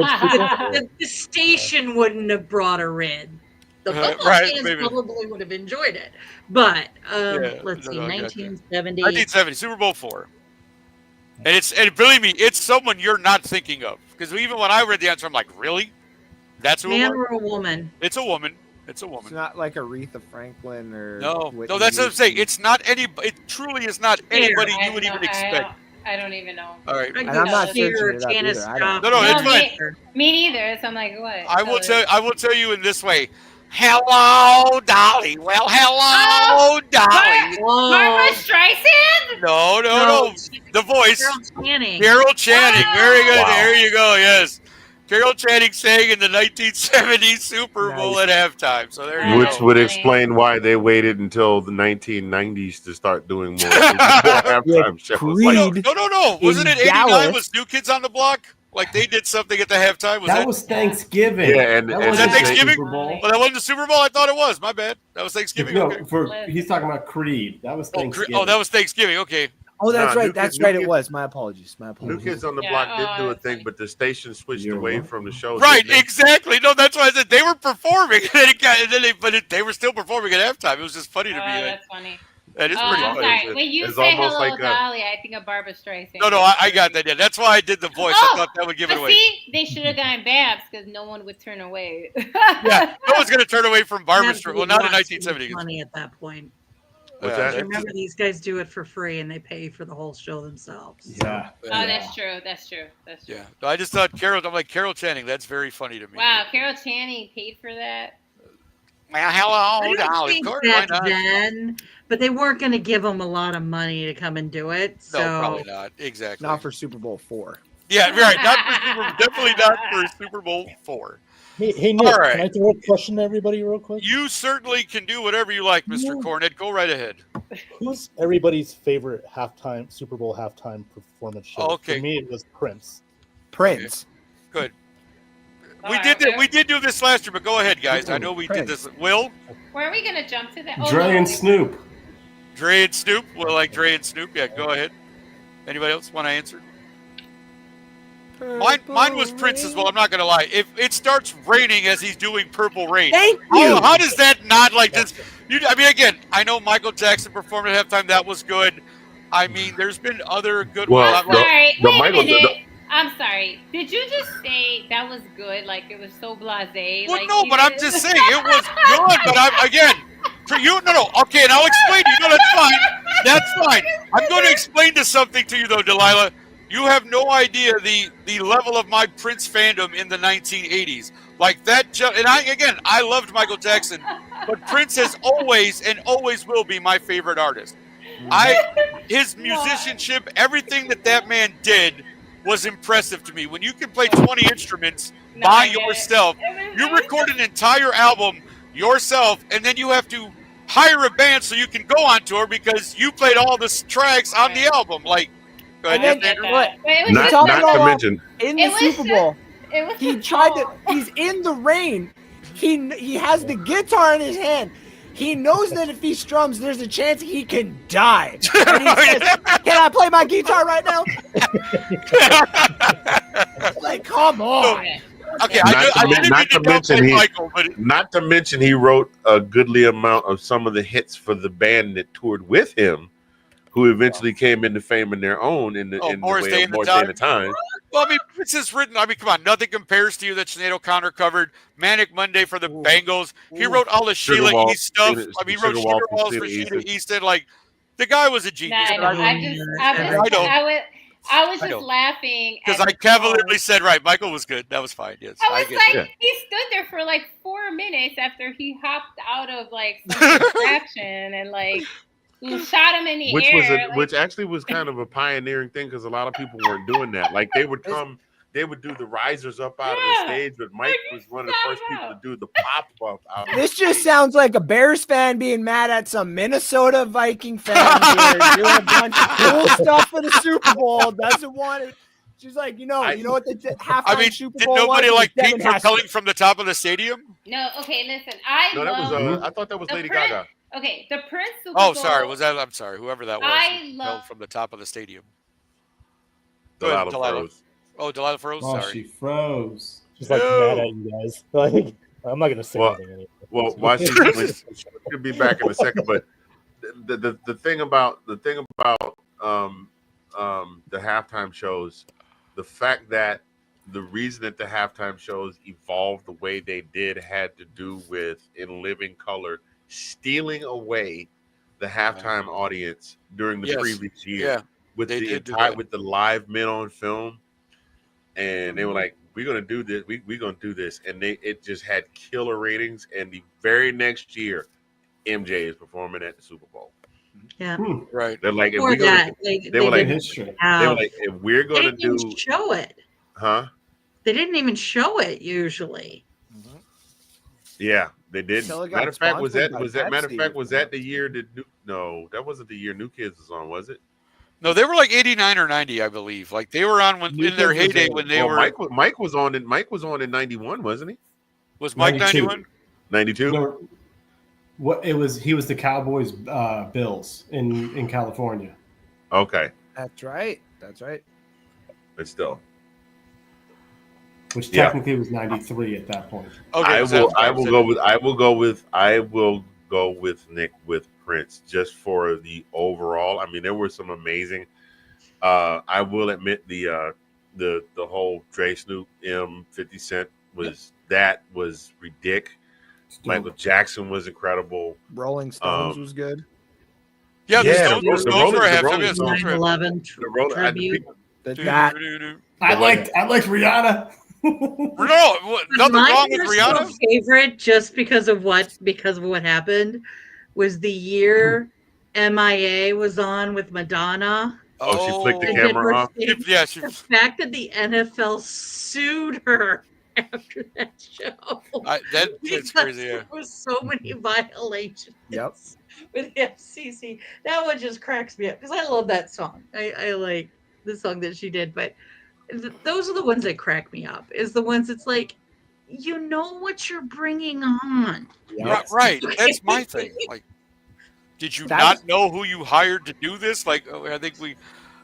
the station wouldn't have brought her in. The football fans probably would have enjoyed it. But let's see, 1970. 1970, Super Bowl 4. And believe me, it's someone you're not thinking of. Because even when I read the answer, I'm like, really? That's who man or a woman? It's a woman. It's a woman. It's not like Aretha Franklin or no. That's what I'm saying. It's not any. It truly is not anybody you would even expect. I don't even know. All right, and I'm not searching it up either. No, it's fine. Me neither. So I'm like, what? I will tell you in this way. Hello, Dolly. Well, hello, Dolly. Barbara Streisand? No. The voice. Carol Channing. Very good. Wow. There you go. Yes. Carol Channing sang in the 1970 Super Bowl at halftime. So there you go. Which would explain why they waited until the 1990s to start doing more halftime shows. No. Wasn't it 89 was New Kids on the Block? Like they did something at the halftime. That was Thanksgiving. Yeah, was that Thanksgiving? Well, that wasn't the Super Bowl. I thought it was. My bad. That was Thanksgiving. No, he's talking about Creed. That was Thanksgiving. That was Thanksgiving. Okay. Oh, that's right. That's right. It was. My apologies. New Kids on the Block did do a thing, but the station switched away from the show. Right. Exactly. No, that's why I said they were performing, they were still performing at halftime. It was just funny to me. That's funny. That is pretty funny. Sorry. When you say hello, Dolly, I think of Barbara Streisand. No, I got that. Yeah, that's why I did the voice. I thought that would give it away. See, they should have gotten Babs because no one would turn away. Yeah, no one's going to turn away from Barbara Streisand. Well, not in 1970. Money at that point. What's that? Remember, these guys do it for free, and they pay for the whole show themselves. Yeah. So. Oh, that's true. Yeah. I just thought Carol Channing. That's very funny to me. Wow, Carol Channing paid for that. Well, hello, I don't Dolly. think Gordon, why back not? then, but they weren't going to give him a lot of money to come and do it. So No, probably not. Exactly. Not for Super Bowl 4. Yeah, right. Definitely not for Super Bowl 4. Hey Nick, All right. Can I throw a question to everybody real quick? You certainly can do whatever you like, Mr. Cornett. Go right ahead. Who's everybody's favorite Super Bowl halftime performance show? Okay. For me, it was Prince. Prince. Okay. Good. We did do this last year, but go ahead, guys. I know we did this. Will? Where are we going to jump to that? Dre and Snoop. Dre and Snoop. Well, like Dre and Snoop. Yeah, go ahead. Anybody else want to answer? Mine was Prince as well. I'm not going to lie. If it starts raining as he's doing Purple Rain, Thank you. how does that not like this? I mean, again, I know Michael Jackson performed at halftime. That was good. I mean, there's been other good Well, ones. I'm sorry. the Wait a Michael- minute. I'm sorry. Did you just say that was good? Like it was so blasé? Well, like, no, but I'm just saying it was good. But okay, and I'll explain to you. No, that's fine. That's fine. I'm going to explain to something to you though, Delilah. You have no idea the level of my Prince fandom in the 1980s. Like that, and I loved Michael Jackson, but Prince has always and always will be my favorite artist. His musicianship, everything that man did was impressive to me. When you can play 20 instruments by yourself, you record an entire album yourself, and then you have to hire a band so you can go on tour because you played all the tracks on the album. Like, go ahead, Andrew. Not to mention in the Super Bowl, he's in the rain. He has the guitar in his hand. He knows that if he strums, there's a chance he can die. And he says, "Can I play my guitar right now?" Like, come on. Okay, not to mention he wrote a goodly amount of some of the hits for the band that toured with him, who eventually came into fame in their own in the Morris way Day of Morris Day and the Time. Well, I mean, Prince has written. I mean, come on, nothing compares to you that Sinead O'Connor covered. Manic Monday for the Bengals. He wrote all the Sheila East stuff. I mean, he wrote Sugar Walls for Sheila Easton. Like, the guy was a genius. I was just laughing because I cavalierly said, right, Michael was good. That was fine. Yes, I was like, he stood there for like 4 minutes after he hopped out of like some distraction and like shot him in the air. Which actually was kind of a pioneering thing because a lot of people weren't doing that. Like they would do the risers up out of the stage, but Mike was one of the first people to do the pop up out. This just sounds like a Bears fan being mad at some Minnesota Viking fan here, doing a bunch of cool stuff for the Super Bowl. Doesn't want it. She's like, you know what the halftime Super Bowl was? Did nobody like Pete propelling from the top of the stadium? No. Okay, listen. I thought that was Lady Gaga. Okay, the Prince Super Bowl. Oh, sorry. I'm sorry. Whoever that was. From the top of the stadium. Delilah froze. Oh, Delilah froze. Oh, sorry. She froze. She's like mad at you guys. Like, I'm not gonna say anything anymore. Well, why she'll be back in a second. But the thing about the halftime shows, the fact that the reason that the halftime shows evolved the way they did had to do with In Living Color stealing away the halftime audience during the previous year with the live men on film, and they were like, "We're gonna do this. We're gonna do this," and it just had killer ratings. And the very next year, MJ is performing at the Super Bowl. Yeah, right. They're like, they were like, if we're gonna show it, huh? They didn't even show it usually. Mm-hmm. Yeah, they did. Matter of fact, was that the year that that wasn't the year New Kids was on, was it? No, they were like 89 or 90, I believe. Like they were on in their heyday when they were. Mike was on in 91, wasn't he? Was Mike 91? 92. No, what it was? He was the Cowboys Bills in California. Okay, that's right. But still. Which technically was 93 at that point. Okay, I will go with Nick with Prince just for the overall. I mean, there were some amazing. I will admit the whole Dre, Snoop, 50 Cent was ridiculous. Michael Jackson was incredible. Rolling Stones was good. Yeah, the Stones were halftime. 9/11 tribute. I liked Rihanna. No, nothing wrong with Rihanna. My favorite, just because of what happened, was the year MIA was on with Madonna. Oh, she flicked the camera off. Yeah, the fact that the NFL sued her after that show. That's crazy. Yeah. There was so many violations. Yep. With the FCC, that one just cracks me up because I love that song. I like the song that she did, but those are the ones that crack me up. Is the ones that's like, you know what you're bringing on. Yep. Right. That's my thing. Like, did you not know who you hired to do this? Like, I think we.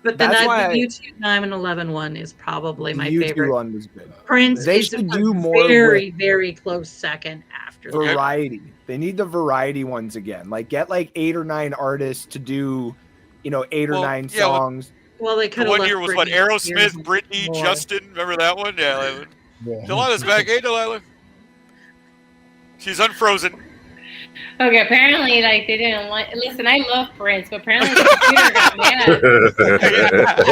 But the YouTube 9/11 one is probably my favorite. One was good. Prince they is should do more very close second after variety. They need the variety ones again. Like get like 8 or 9 artists to do, 8 or 9 songs. Well, they could have. One year was what Aerosmith, Britney, Justin. Remember that one? Yeah. Delilah's back. Hey, Delilah. She's unfrozen. Okay, apparently, like, they didn't like. Listen, I love Prince, but apparently the computer got mad.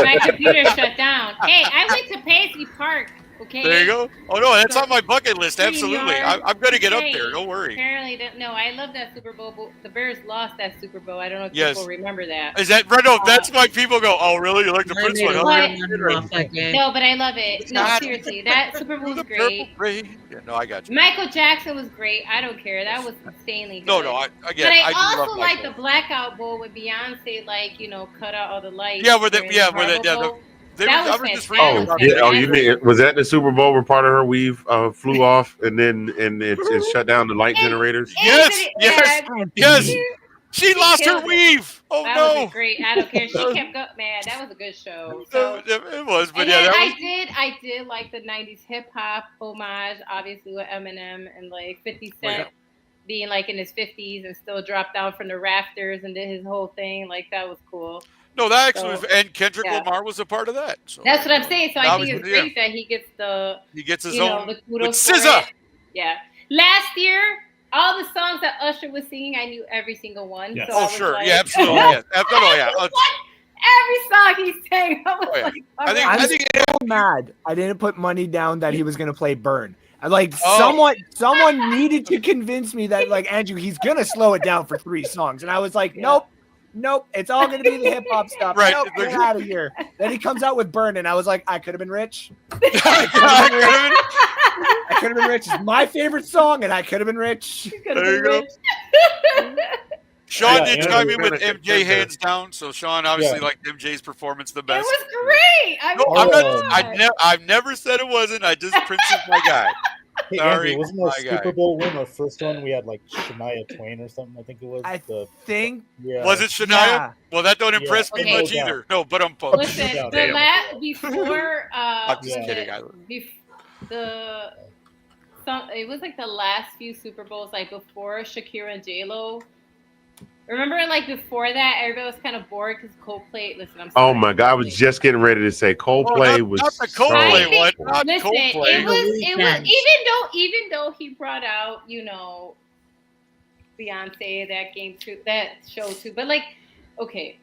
My computer shut down. Hey, I went to Paisley Park. Okay. There you go. Oh no, that's on my bucket list. Absolutely, I'm gonna get up there. Don't worry. Apparently, no, I love that Super Bowl. The Bears lost that Super Bowl. I don't know if people remember that. Is that right? No, that's why people go. Oh, really? You like the Prince one? No, but I love it. No, seriously, that Super Bowl was great. Yeah, no, I got you. Michael Jackson was great. I don't care. That was insanely good. No, I get. But I also like the Blackout Bowl with Beyonce, like cut out all the lights. Yeah, where that was just you mean was that the Super Bowl where part of her weave flew off and it shut down the light generators? Yes. She lost her weave. Oh that no! Was great. I don't care. She kept going. Man, that was a good show. So, it was, but I did like the '90s hip hop homage, obviously with Eminem and like 50 Cent being like in his 50s and still dropped down from the rafters and did his whole thing. Like that was cool. No, that actually was, and Kendrick Lamar was a part of that. So that's what I'm saying. So I think it's great that he gets his own the kudos with SZA. Yeah. Last year, all the songs that Usher was singing, I knew every single one. Yes. So sure. Yeah, absolutely. Every song he sang, I was like, I'm so mad. I didn't put money down that he was going to play Burn. Someone needed to convince me that, like, Andrew, he's going to slow it down for 3 songs. And I was like, Nope, it's all going to be the hip hop stuff. Right. Nope, get out of here. Then he comes out with Burn, and I was like, I could have been rich. I could have been rich. It's my favorite song, and I could have been rich. There you go. Sean did chime in with MJ hands down, so Sean obviously liked MJ's performance the best. It was great. I've never said it wasn't. I just Prince is my guy. Hey, Sorry, Andrew, wasn't our Super Bowl win our first one? We had like Shania Twain or something. I think it was. I think. Yeah. Was it Shania? Yeah. Well, that don't impress me much either. No, but I'm pumped. Listen, before. I'm just kidding. It was like the last few Super Bowls, like before Shakira and J-Lo. Remember, like before that, everybody was kind of bored because Coldplay. Listen, I'm sorry. Oh my God, I was just getting ready to say Coldplay was not the Coldplay one. Not listen, Coldplay. It was even though he brought out Beyonce that show too, but like okay,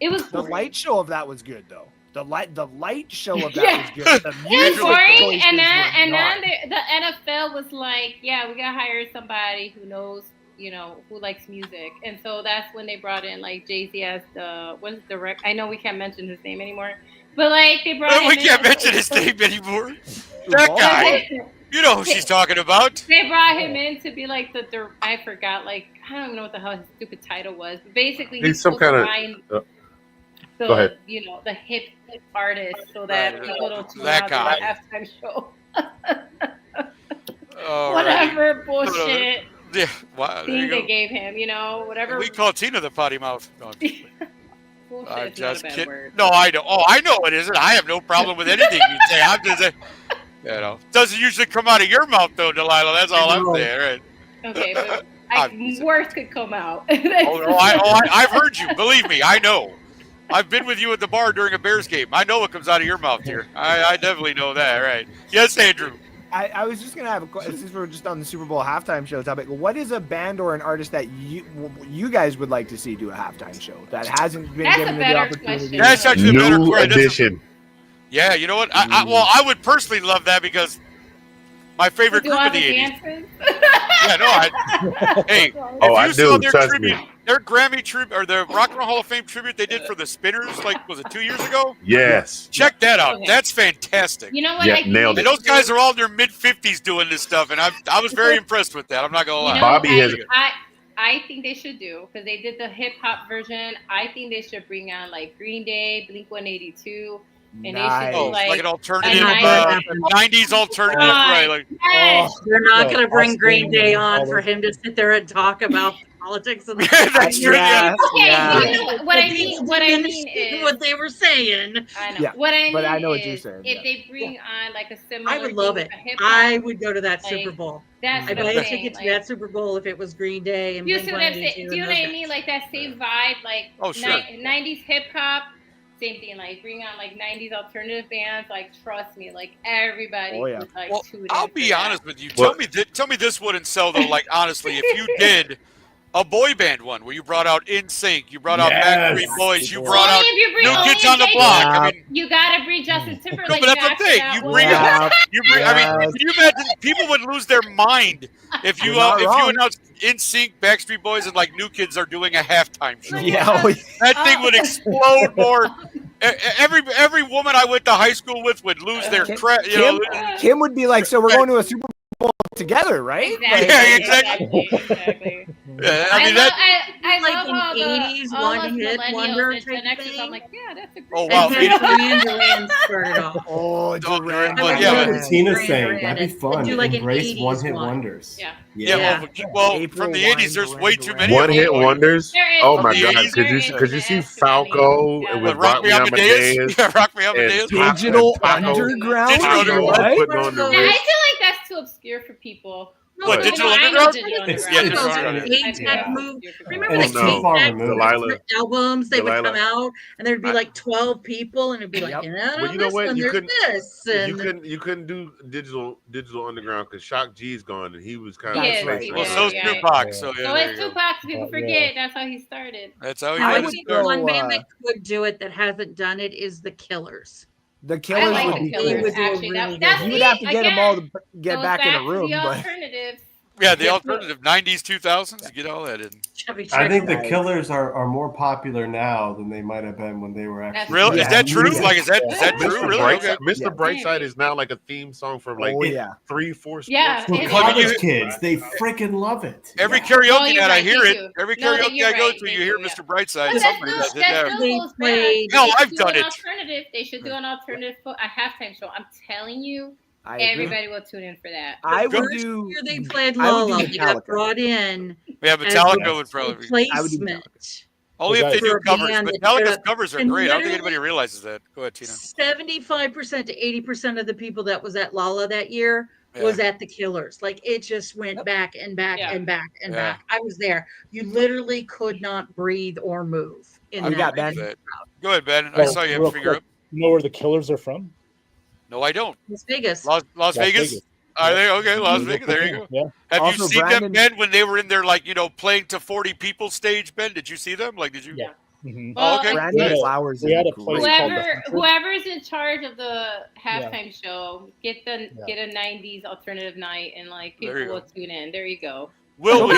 it was the light show of that was good though. The light show of that was good. The it was boring, and then the NFL was like, yeah, we gotta hire somebody who knows. Who likes music. And so that's when they brought in like Jay-Z as I know we can't mention his name anymore, but like they brought him in. We can't mention his name anymore. That guy. You know who she's talking about. They brought him in to be like I forgot, like, I don't even know what the hell his stupid title was. But basically he's some kind of go ahead. The hip artist so that people don't tune out the halftime show. Whatever bullshit. Yeah, wow. Thing they gave him, whatever. We call Tina the potty mouth. No, I'm just kidding. No, I know. Oh, I know it isn't. I have no problem with anything you say. I'm just, doesn't usually come out of your mouth though, Delilah. That's all I'm saying, right? Okay, but worse could come out. I've heard you. Believe me, I know. I've been with you at the bar during a Bears game. I know what comes out of your mouth here. I definitely know that, right? Yes, Andrew. I was just gonna have a question since we're just on the Super Bowl halftime show topic. What is a band or an artist that you guys would like to see do a halftime show that hasn't been given the opportunity? That's actually New edition. Yeah, you know what? I would personally love that because my favorite group of the 80s. Yeah, no, hey, if you saw their tribute, their Grammy tribute or the Rock and Roll Hall of Fame tribute they did for the Spinners, like was it 2 years ago? Yes. Check that out. Okay. That's fantastic. You know what? Yeah, nailed it. And those guys are all in their mid-50s doing this stuff, and I was very impressed with that. I'm not gonna lie. You know, Bobby has. I think they should do because they did the hip hop version. I think they should bring on like Green Day, Blink-182. And nice. They should do like an alternative, 90s alternative, right? Like, they're not going to bring Green Day on for him to sit there and talk about politics. And that's true. Yeah. Okay, you know what I mean. What I mean is what they were saying. I know. Yeah. What I mean but I know what you're saying. If they bring on like a similar, I would love it. I would go to that Super Bowl. That's I'd buy a ticket to that Super Bowl if it was Green Day and you see what I'm saying? Do you know what I mean? Like that same vibe, like 90s hip hop. Same thing, like bring on like 90s alternative bands. Like trust me, like everybody would like tune in. I'll be honest with you. Tell me this wouldn't sell though. Like honestly, if you did a boy band one where you brought out NSYNC, you brought out Backstreet Boys, you brought out New Kids on the Block. I mean, you gotta bring Justin Timberlake. No, but that's the thing. You bring I mean, can you imagine? People would lose their mind if you announce NSYNC, Backstreet Boys, and like New Kids are doing a halftime show. Yeah, that thing would explode more. Every woman I went to high school with would lose their crap. Kim would be like, "So we're going to a Super Bowl together, right?" Exactly. Yeah, exactly. Yeah, I mean I like love in 80s one hit wonder type thing. I'm like, yeah, that's a great. Oh wow! Duran started off. Oh, Duran. Yeah, Tina's saying that'd be fun. Do like embrace an one-hit 80s one. wonders. Yeah. Well, from the 80s, there's way too many one-hit wonders. Oh my God! Could you see Falco with Rock Me Amadeus? Yeah, Rock Me Amadeus. Digital Underground. Digital Underground. I feel like that's too obscure for people. What, Digital Underground? Remember the albums they would come out and there'd be like 12 people and it'd be like, well, you know what? You couldn't do digital underground because Shock G's gone and he was kind of well, so's Tupac. So it's Tupac. People forget that's how he started. That's how he started. One band that could do it that hasn't done it is the Killers. The Killers would be Killers, actually. You'd have to get them all to get back in a room. The alternatives. Yeah, the alternative 90s, 2000s, get all that in. I think the Killers are more popular now than they might have been when they were actually. Really? Yeah. Is that true? Like, is that true? Really? Mr. Brightside is now like a theme song from like 3-4 sports. Yeah, college kids, they freaking love it. Every karaoke night I hear it. Every karaoke I go to, you hear Mr. Brightside. Somebody does it. No, I've done it. They should do an alternative a halftime show. I'm telling you. Everybody will tune in for that. I would do. Year they played Lola. They got brought in. Yeah, Metallica would probably. Replacement. Only if they do covers. Metallica's covers are great. I don't think anybody realizes that. Go ahead, Tina. 75% to 80% of the people that was at Lola that year was at the Killers. Like it just went back and back and back and back. I was there. You literally could not breathe or move. You got Ben. Go ahead, Ben. I saw you have a finger up. You know where the Killers are from? No, I don't. Las Vegas. Las Vegas? Are they? Okay, Las Vegas. There you go. Yeah. Have you seen them, Ben, when they were in their, like, playing to 40 people stage, Ben? Did you see them? Like, did you? Yeah. Mm-hmm. Oh, okay. Brandon Flowers. Whoever's in charge of the halftime show, get a 90s alternative night and, like, people will tune in. There you go. Go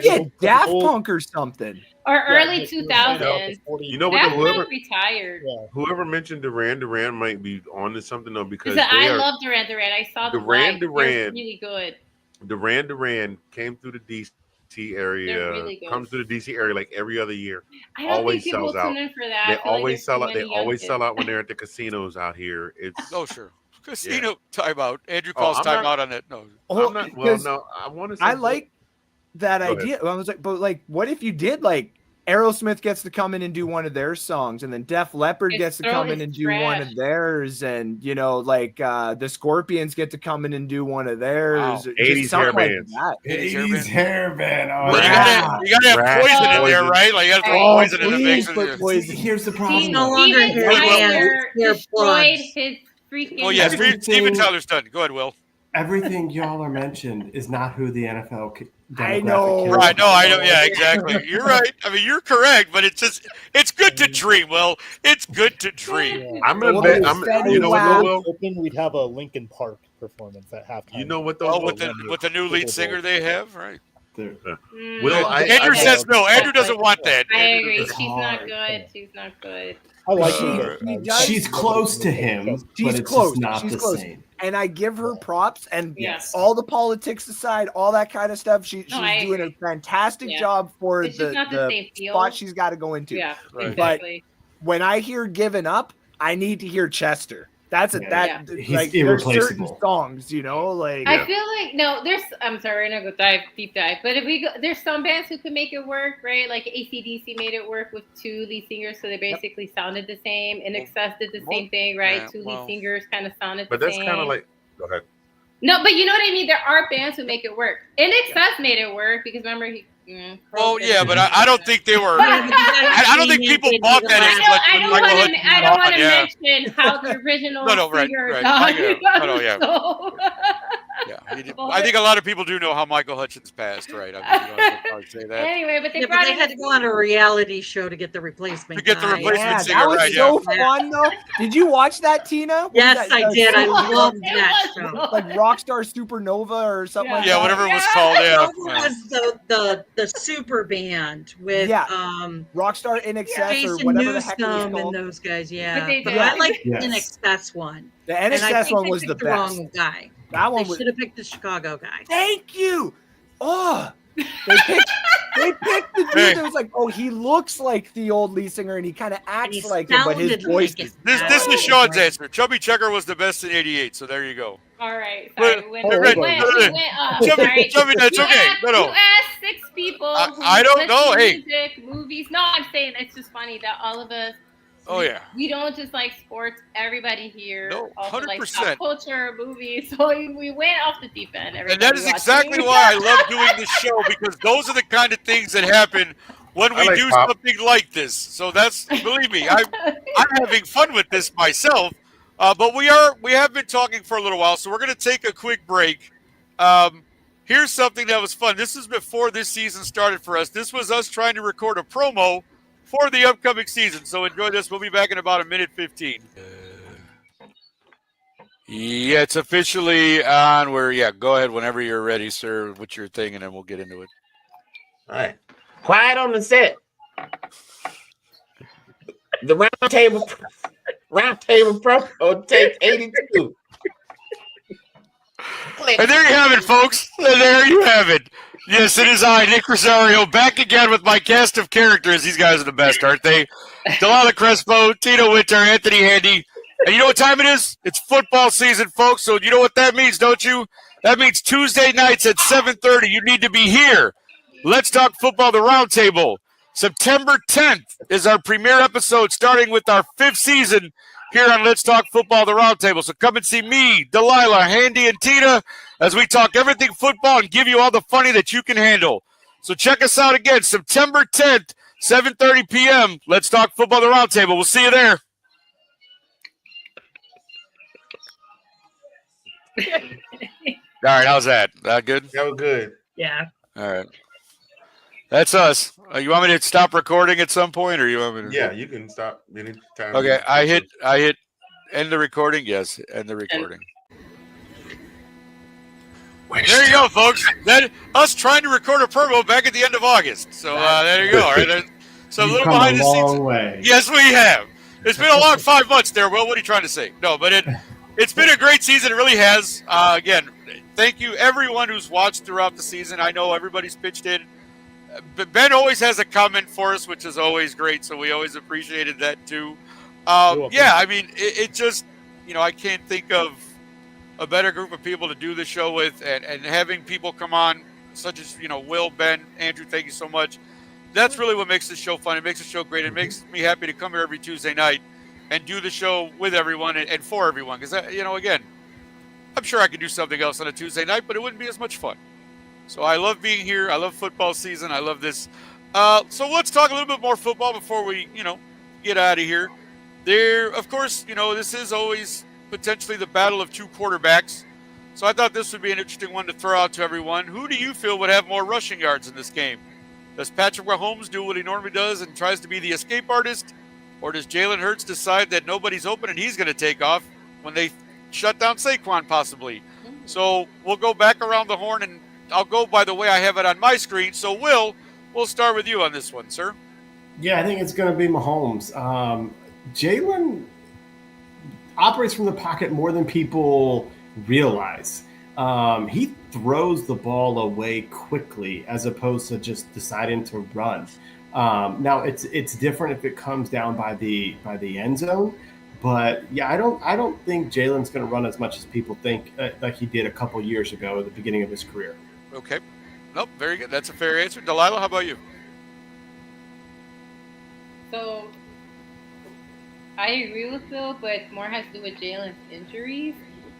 get Daft Punk or something. Or early 2000s. You know what? Whoever retired. Whoever mentioned Duran might be on to something though because I love Duran. I saw the Duran. Really good. Duran came through the DC area. Really comes to the DC area like every other year. I don't always think people tune in for that. They always sell out. They always sell out when they're at the casinos out here. It's sure. Casino timeout. Andrew calls timeout on it. No, I'm not. Well, no, I want to say. I like that idea. I was like, but like, what if you did like Aerosmith gets to come in and do one of their songs, and then Def Leppard gets to come in and do one of theirs, and like the Scorpions get to come in and do one of theirs. 80s hair bands. 80s hair band. Oh, well, you gotta have Poison in there, right? Like you gotta throw Poison in the mix. Here's the problem. He's no longer hair bands. Destroyed his freaking. Oh yeah, Steven Tyler's done. Go ahead, Will. everything y'all are mentioned is not who the NFL I know. Right. No, I know. Yeah, exactly. You're right. I mean, you're correct, but it's good to dream. Well, it's good to dream. Yeah. I'm gonna bet. You know what, though, Will? Hoping we'd have a Linkin Park performance at halftime. You know what, though? Well, with the new lead singer they have, right? Will, Andrew says no. Andrew doesn't want that. I agree. She's not good. She's not good. I like she's close to him. She's but close. It's not she's the close. Same. And I give her props. And yes, all the politics aside, all that kind of stuff, she's doing a fantastic job for the spot she's got to go into. Yeah, right. Exactly. But when I hear "Giving Up," I need to hear Chester. That's He's like there's certain songs, like I feel like I'm sorry, we're gonna go deep dive, but if we go, there's some bands who can make it work, right? Like AC/DC made it work with two lead singers, so they basically sounded the same. In Excess did the same thing, right? Yeah, two lead singers kind of sounded but the that's same. kind of like, go ahead. No, but you know what I mean? There are bands who make it work. In Excess made it work because remember he. Oh yeah, but I don't think they were. I don't think people bought that as much. I don't want to mention how the original singer died. Yeah, I think a lot of people do know how Michael Hutchins passed, right? I would say that. Anyway, but they had to go on a reality show to get the replacement. Singer, that was so fun, though. Did you watch that, Tina? Yes, I did. I loved that show. Like Rockstar Supernova or something like that. Yeah, whatever it was called. Yeah, it was the super band with Rockstar In Excess Jason or whatever the heck it was Newsome called. and those guys. But I like the In Excess one. The In Excess one was the best. Wrong guy. That one should have picked the Chicago guy. Thank you. Oh, they picked the dude that was like, oh, he looks like the old lead singer and he kind of acts like him, but his voice. This is Sean's answer. Chubby Checker was the best in '88, so there you go. All right. Sorry. Chubby, that's okay. You asked 6 people. I don't know. Hey. Music, movies. No, I'm saying it's just funny that all of us. Oh yeah. We don't just like sports. Everybody here also 100%. like pop culture, movies. So we went off the deep end. And that is exactly why I love doing this show, because those are the kind of things that happen when we do something like this. So believe me, I'm having fun with this myself. But we have been talking for a little while, so we're going to take a quick break. Here's something that was fun. This is before this season started for us. This was us trying to record a promo for the upcoming season. So enjoy this. We'll be back in about 1:15. Yeah, it's officially on. Go ahead whenever you're ready, sir. What's your thing, and then we'll get into it. All right. Quiet on the set. The Roundtable Pro take 82. And there you have it, folks. And there you have it. Yes, it is I, Nick Rosario, back again with my cast of characters. These guys are the best, aren't they? Delilah Crespo, Tito Winter, Anthony Handy. And you know what time it is? It's football season, folks. So you know what that means, don't you? That means Tuesday nights at 7:30. You need to be here. Let's Talk Football, the Roundtable. September 10th is our premiere episode, starting with our 5th season here on Let's Talk Football, the Roundtable. So come and see me, Delilah, Handy, and Tina as we talk everything football and give you all the funny that you can handle. So check us out again, September 10th, 7:30 p.m. Let's Talk Football, the Roundtable. We'll see you there. All right, how's that? Good? That was good. Yeah. All right. That's us. You want me to stop recording at some point, or you want me to? Yeah, you can stop anytime. Okay, I hit end the recording. Yes, end the recording. There you go, folks. That us trying to record a promo back at the end of August. So there you go. All right, so a little behind the scenes. Way. Yes, we have. It's been a long 5 months there, Will. What are you trying to say? No, but it's been a great season. It really has. Again, thank you everyone who's watched throughout the season. I know everybody's pitched in. But Ben always has a comment for us, which is always great. So we always appreciated that too. Yeah, I mean, it just, I can't think of a better group of people to do the show with, and having people come on, such as, Will, Ben, Andrew, thank you so much. That's really what makes the show fun. It makes the show great. It makes me happy to come here every Tuesday night and do the show with everyone and for everyone. Because, again, I'm sure I could do something else on a Tuesday night, but it wouldn't be as much fun. So I love being here. I love football season. I love this. So let's talk a little bit more football before we, get out of here. There, of course, this is always potentially the battle of 2 quarterbacks. So I thought this would be an interesting one to throw out to everyone. Who do you feel would have more rushing yards in this game? Does Patrick Mahomes do what he normally does and tries to be the escape artist? Or does Jalen Hurts decide that nobody's open and he's going to take off when they shut down Saquon possibly? So we'll go back around the horn, and I'll go by the way I have it on my screen. So we'll start with you on this one, sir. Yeah, I think it's going to be Mahomes. Jalen operates from the pocket more than people realize. He throws the ball away quickly as opposed to just deciding to run. Now it's different if it comes down by the end zone, but yeah, I don't think Jalen's going to run as much as people think, like he did a couple years ago at the beginning of his career. Okay, nope, very good. That's a fair answer. Delilah, how about you? So I agree with Phil, but more has to do with Jalen's injuries.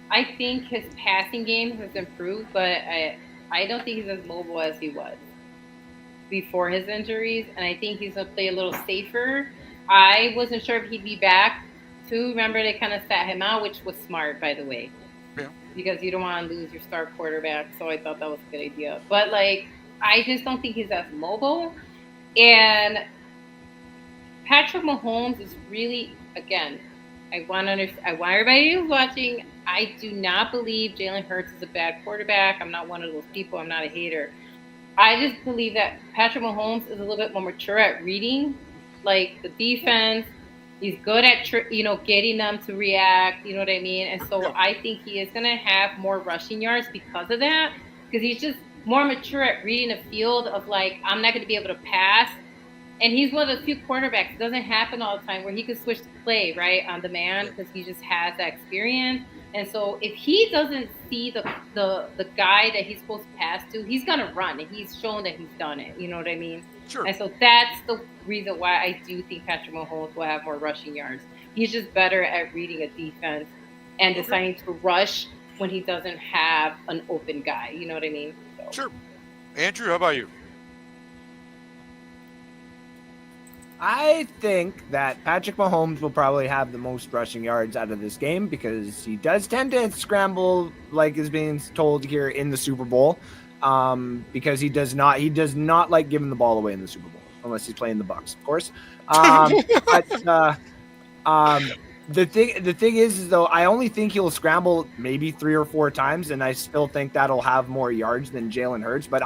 I think his passing game has improved, but I don't think he's as mobile as he was before his injuries, and I think he's going to play a little safer. I wasn't sure if he'd be back, too. Remember, they kind of sat him out, which was smart, by the way, because you don't want to lose your star quarterback, so I thought that was a good idea. But, I just don't think he's as mobile, and Patrick Mahomes is really, again, I want everybody who's watching, I do not believe Jalen Hurts is a bad quarterback. I'm not one of those people. I'm not a hater. I just believe that Patrick Mahomes is a little bit more mature at reading, the defense. He's good at, getting them to react. You know what I mean? And so I think he is going to have more rushing yards because of that, because he's just more mature at reading the field of, I'm not going to be able to pass. And he's one of the few quarterbacks. It doesn't happen all the time where he can switch the play, right, on demand, because he just has that experience. And so if he doesn't see the guy that he's supposed to pass to, he's going to run. And he's shown that he's done it. You know what I mean? Sure. And so that's the reason why I do think Patrick Mahomes will have more rushing yards. He's just better at reading a defense and deciding to rush when he doesn't have an open guy. You know what I mean? So. Sure. Andrew, how about you? I think that Patrick Mahomes will probably have the most rushing yards out of this game because he does tend to scramble, like is being told here in the Super Bowl, because he does not like giving the ball away in the Super Bowl unless he's playing the Bucs, of course. The thing is though, I only think he'll scramble maybe 3 or 4 times, and I still think that'll have more yards than Jalen Hurts. But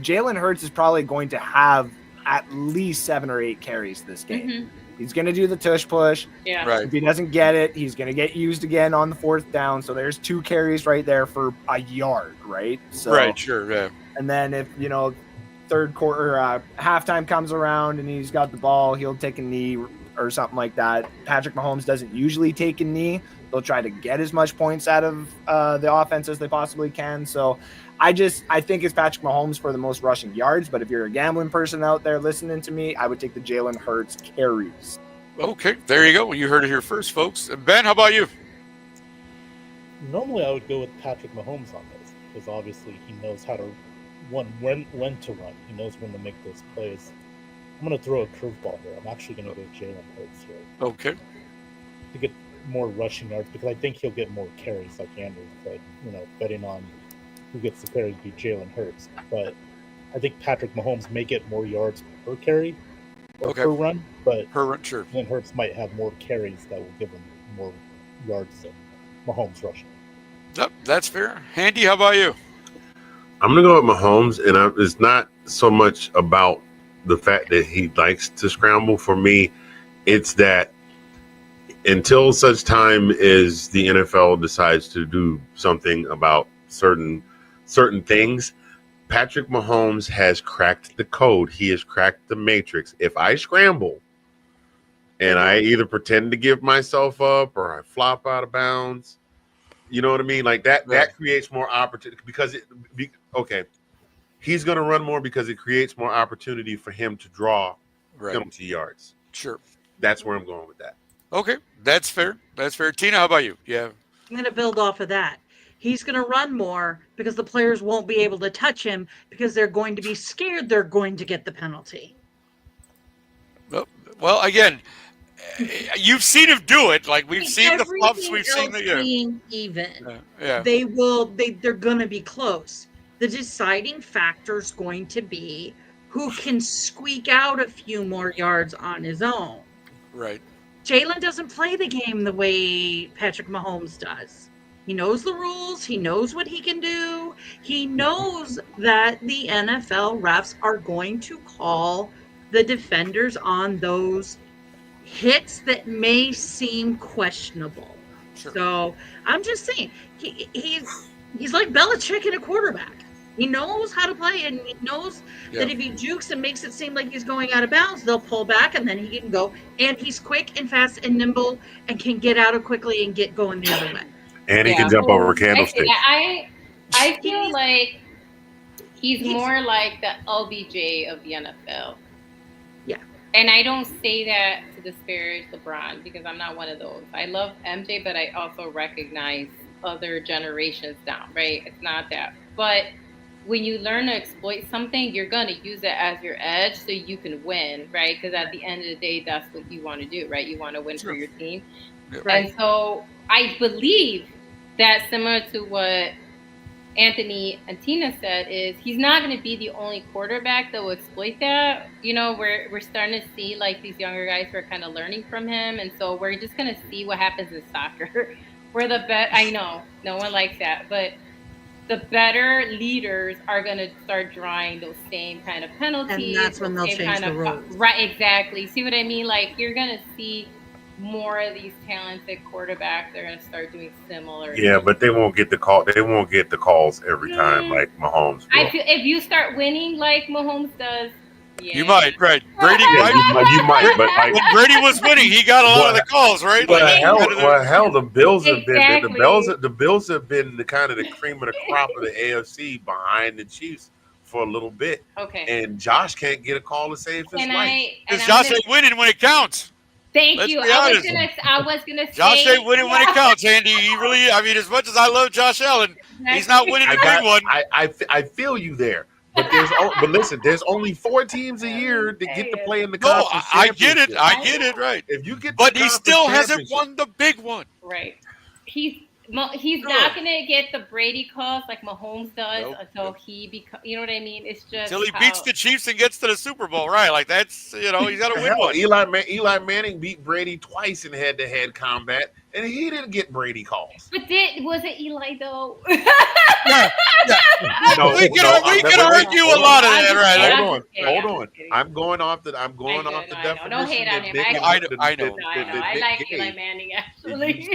Jalen Hurts is probably going to have at least 7 or 8 carries this game. Mm-hmm. He's going to do the tush push. Yeah. Right. If he doesn't get it, he's going to get used again on the 4th down. So there's 2 carries right there for a yard, right? So, right, sure, yeah. And then if, third quarter, halftime comes around and he's got the ball, he'll take a knee or something like that. Patrick Mahomes doesn't usually take a knee. They'll try to get as much points out of the offense as they possibly can. So I think it's Patrick Mahomes for the most rushing yards, but if you're a gambling person out there listening to me, I would take the Jalen Hurts carries. Okay, there you go. You heard it here first, folks. Ben, how about you? Normally I would go with Patrick Mahomes on this, because obviously he knows how to when to run. He knows when to make those plays. I'm going to throw a curveball here. I'm actually going to go Jalen Hurts here. Okay. To get more rushing yards, because I think he'll get more carries, like Andrew said. Betting on who gets the carries be Jalen Hurts. But I think Patrick Mahomes may get more yards per carry or per run, but per run, sure. Jalen Hurts might have more carries that will give him more yards than Mahomes rushing. Yep, that's fair. Handy, how about you? I'm going to go with Mahomes, and it's not so much about the fact that he likes to scramble. For me, it's that until such time as the NFL decides to do something about certain things, Patrick Mahomes has cracked the code. He has cracked the matrix. If I scramble and I either pretend to give myself up or I flop out of bounds, you know what I mean? Like that creates more opportunity because he's going to run more because it creates more opportunity for him to draw penalty yards. Sure. That's where I'm going with that. Okay, that's fair. That's fair. Tina, how about you? Yeah. I'm going to build off of that. He's going to run more because the players won't be able to touch him because they're going to be scared they're going to get the penalty. Well, again, You've seen him do it. Like we've seen the flops. Everything We've seen else the being even. yeah. They're going to be close. The deciding factor is going to be who can squeak out a few more yards on his own. Right. Jalen doesn't play the game the way Patrick Mahomes does. He knows the rules. He knows what he can do. He knows that the NFL refs are going to call the defenders on those hits that may seem questionable. Sure. So I'm just saying, he's like Belichick in a quarterback. He knows how to play, and he knows that if he jukes and makes it seem like he's going out of bounds, they'll pull back, and then he can go. And he's quick and fast and nimble and can get out of quickly and get going the other way. And he can jump over candlesticks. I feel like he's more like the LBJ of the NFL. Yeah. And I don't say that to disparage LeBron because I'm not one of those. I love MJ, but I also recognize other generations down, right? It's not that. But when you learn to exploit something, you're going to use it as your edge so you can win, right? Because at the end of the day, that's what you want to do, right? You want to win for your team. Right. And so I believe that similar to what Anthony and Tina said is he's not going to be the only quarterback that will exploit that. You know, we're starting to see like these younger guys who are kind of learning from him. And so we're just going to see what happens in soccer. I know no one likes that, but the better leaders are going to start drawing those same kind of penalties. And that's when they'll change the rules. Right, exactly. See what I mean? Like, you're going to see more of these talented quarterbacks are going to start doing similar. Yeah, but they won't get the call. They won't get the calls every time like Mahomes will. I feel if you start winning like Mahomes does, you might, right? Brady, you might, but like, when Brady was winning, he got a lot of the calls, right? But hell, the Bills have been the Bills have been the kind of the cream of the crop of the AFC behind the Chiefs for a little bit. Okay. And Josh can't get a call to save his life. Because Josh ain't winning when it counts. Thank you. I was gonna say Josh ain't winning when it counts, Andy. He really, I mean, as much as I love Josh Allen, he's not winning the big one. I feel you there. But listen, there's only 4 teams a year that get to play in the conference championship. I get it, right. If you get, but he still hasn't won the big one. Right. He's not gonna get the Brady calls like Mahomes does until he becomes. You know what I mean? It's just until he beats the Chiefs and gets to the Super Bowl, right? Like that's he's got to win one. Eli Manning beat Brady twice in head-to-head combat, and he didn't get Brady calls. But was it Eli though? Yeah. We can argue a lot of that, right? Hold on. I'm going off the definition. Don't hate on him. I know. I like Eli Manning actually.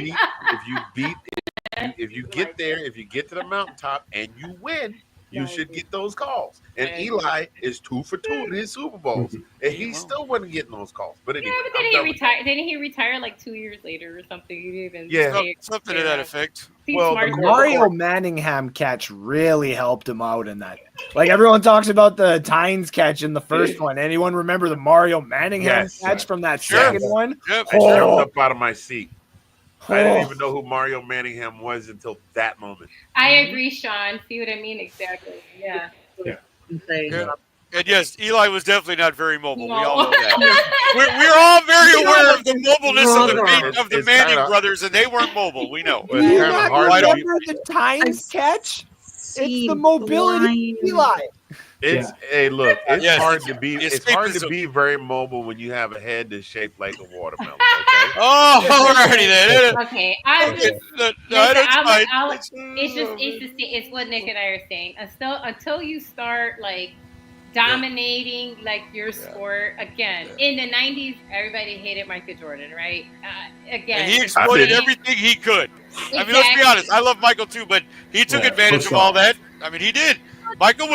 If you get there, if you get to the mountaintop and you win, you should get those calls. And Eli is 2 for 2 in his Super Bowls, and he still wasn't getting those calls. But anyway, but didn't he retire like 2 years later or something? He didn't something to that effect. Well, the Mario Manningham catch really helped him out in that. Like everyone talks about the Tynes catch in the first one. Anyone remember the Mario Manningham catch from that second one? Yep. I jumped up out of my seat. I didn't even know who Mario Manningham was until that moment. I agree, Sean. See what I mean? Exactly. Yeah. And yes, Eli was definitely not very mobile. No. We all know that. We're all very aware of the mobileness of the Manning brothers, and they weren't mobile. We know. Do you not remember the Tynes catch? It's the mobility of Eli. Hey, look, it's hard to be. It's hard to be very mobile when you have a head that's shaped like a watermelon. Okay. Alrighty then. Okay. It's what Nick and I are saying. Until you start like dominating like your sport again. In the 90s, everybody hated Michael Jordan, right? Again, and he exploited everything he could. Exactly. I mean, let's be honest. I love Michael too, but he took advantage of all that. I mean, he did. Michael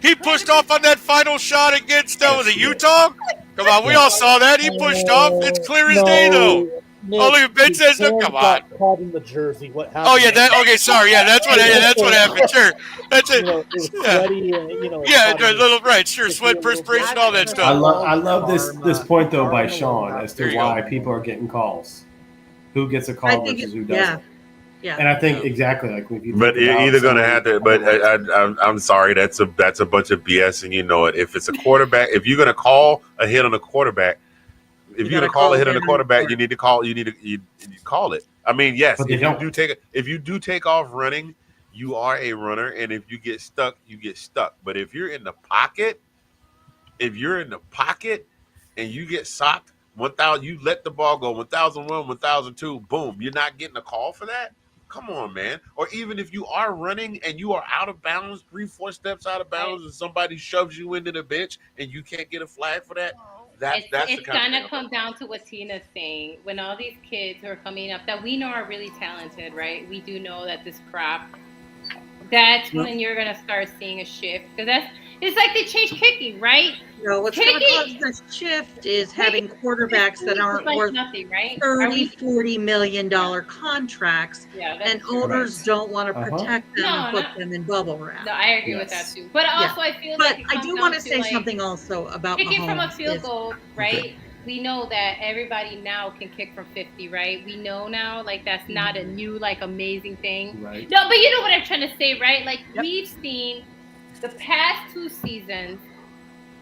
he pushed off on that final shot against was it Utah? Come on, we all saw that. He pushed off. It's clear as day, though. Nick, look at Ben says no. Come on. Caught in the jersey. What happened? Oh yeah, okay. Sorry, yeah, that's what happened. Sure, that's it. Sure, sweat, perspiration, all that stuff. I love this point though by Sean as to why people are getting calls. Who gets a call versus who doesn't. Yeah. And I think exactly like when you. But you're either going to have to. But I'm sorry, that's a bunch of BS, and you know it. If it's a quarterback, if you're going to call a hit on a quarterback, If you're gonna call a hit on the quarterback, you need to call. You call it. I mean, yes. If you do take off running, you are a runner, and if you get stuck, you get stuck. But if you're in the pocket, and you get socked 1,000, you let the ball go 1,001, 1,002, boom, you're not getting a call for that. Come on, man. Or even if you are running and you are out of bounds, 3-4 steps out of bounds, and somebody shoves you into the bench and you can't get a flag for that. It's gonna come down to what Tina's saying. When all these kids who are coming up that we know are really talented, right? We do know that this crop. That's when you're gonna start seeing a shift, because it's like they changed kicking, right? No, what's going to cause this shift is having quarterbacks that aren't worth nothing, right? $30-40 million contracts, and owners don't want to protect them and put them in bubble wrap. No, I agree with that too. But also, I feel like I do want to say something also about kicking Mahomes from a field goal, right? We know that everybody now can kick from 50, right? We know now, like, that's not a new, like, amazing thing. Right. No, but you know what I'm trying to say, right? Like, we've seen the past 2 seasons,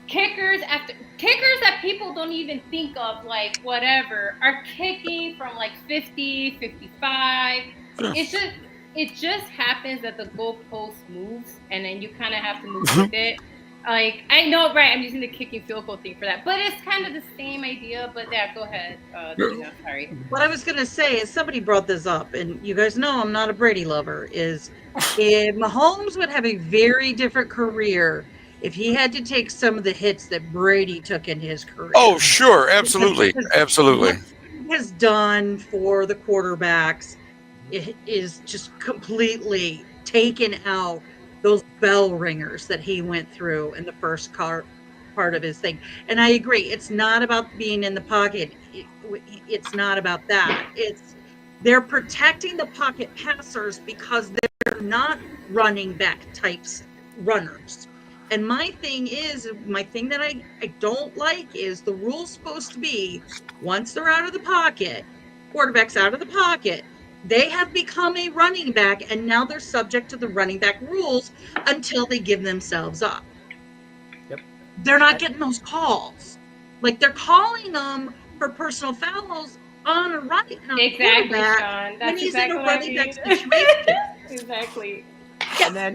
kickers that people don't even think of, like, whatever, are kicking from, like, 50, 55. It just happens that the goalpost moves, and then you kind of have to move with it. Like, I know, right, I'm using the kicking field goal thing for that, but it's kind of the same idea. But yeah, go ahead, Tina, sorry. What I was going to say is, somebody brought this up, and you guys know I'm not a Brady lover, is if Mahomes would have a very different career if he had to take some of the hits that Brady took in his career. Oh, sure. Absolutely. Absolutely. What he has done for the quarterbacks is just completely taken out those bell ringers that he went through in the first part of his thing. And I agree, it's not about being in the pocket. It's not about that. They're protecting the pocket passers because they're not running back types runners. And my thing that I don't like is the rule's supposed to be, once they're out of the pocket, quarterback's out of the pocket, they have become a running back, and now they're subject to the running back rules until they give themselves up. Yep. They're not getting those calls. Like, they're calling them for personal fouls on a running quarterback when he's in a running back situation. Exactly. Yeah,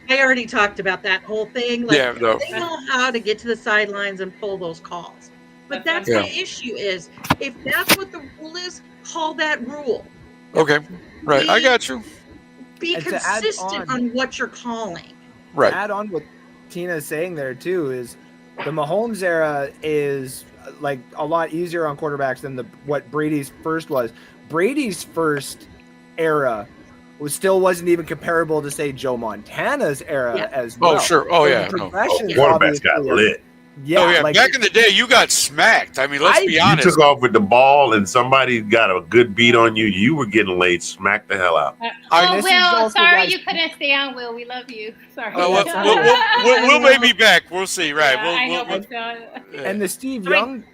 I already talked about that whole thing. Like, they know how to get to the sidelines and pull those calls. But that's the issue is, if that's what the rule is, call that rule. Okay, right. I got you. Be consistent on what you're calling. Right. To add on what Tina is saying there too is the Mahomes era is like a lot easier on quarterbacks than what Brady's first was. Brady's first era wasn't even comparable to, say, Joe Montana's era as well. Oh, sure. Oh, yeah. Quarterbacks got lit. Yeah, oh, yeah. Like, back in the day, you got smacked. I mean, let's be honest. You took off with the ball and somebody got a good beat on you. You were getting laid smack the hell out. Will, sorry you couldn't stay on, Will. We love you. Sorry. Will may be back. We'll see. Right. And the Steve Young,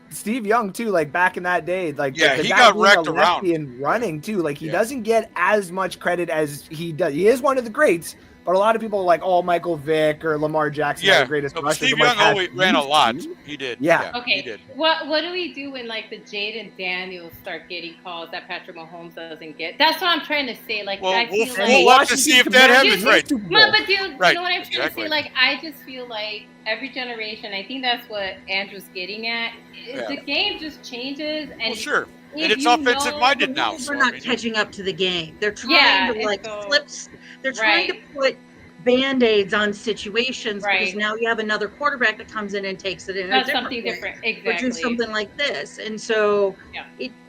Steve Young too, like back in that day, like he got wrecked around and running too. Like he doesn't get as much credit as he does. He is one of the greats. But a lot of people are like, oh, Michael Vick or Lamar Jackson are the greatest rushers. Steve Young always ran a lot. He did. Yeah. Okay. He did. What do we do when, like, the Jaden Daniels start getting calls that Patrick Mahomes doesn't get? That's what I'm trying to say. Like, I feel we'll watch to see if that happens, right? No, but you know what I'm trying to say? Like, I just feel like every generation, I think that's what Andrew's getting at. The game just changes. And sure. And it's offensive minded now. They're not catching up to the game. They're trying to flip. They're trying to put Band-Aids on situations because now you have another quarterback that comes in and takes it in. That's something different. Exactly. Or do something like this. And so,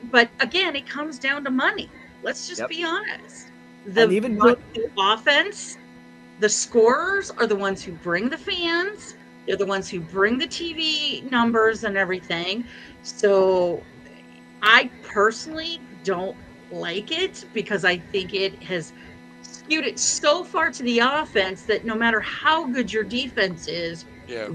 but again, it comes down to money. Let's just be honest. The offense, the scorers are the ones who bring the fans. They're the ones who bring the TV numbers and everything. So I personally don't like it because I think it has skewed it so far to the offense that no matter how good your defense is,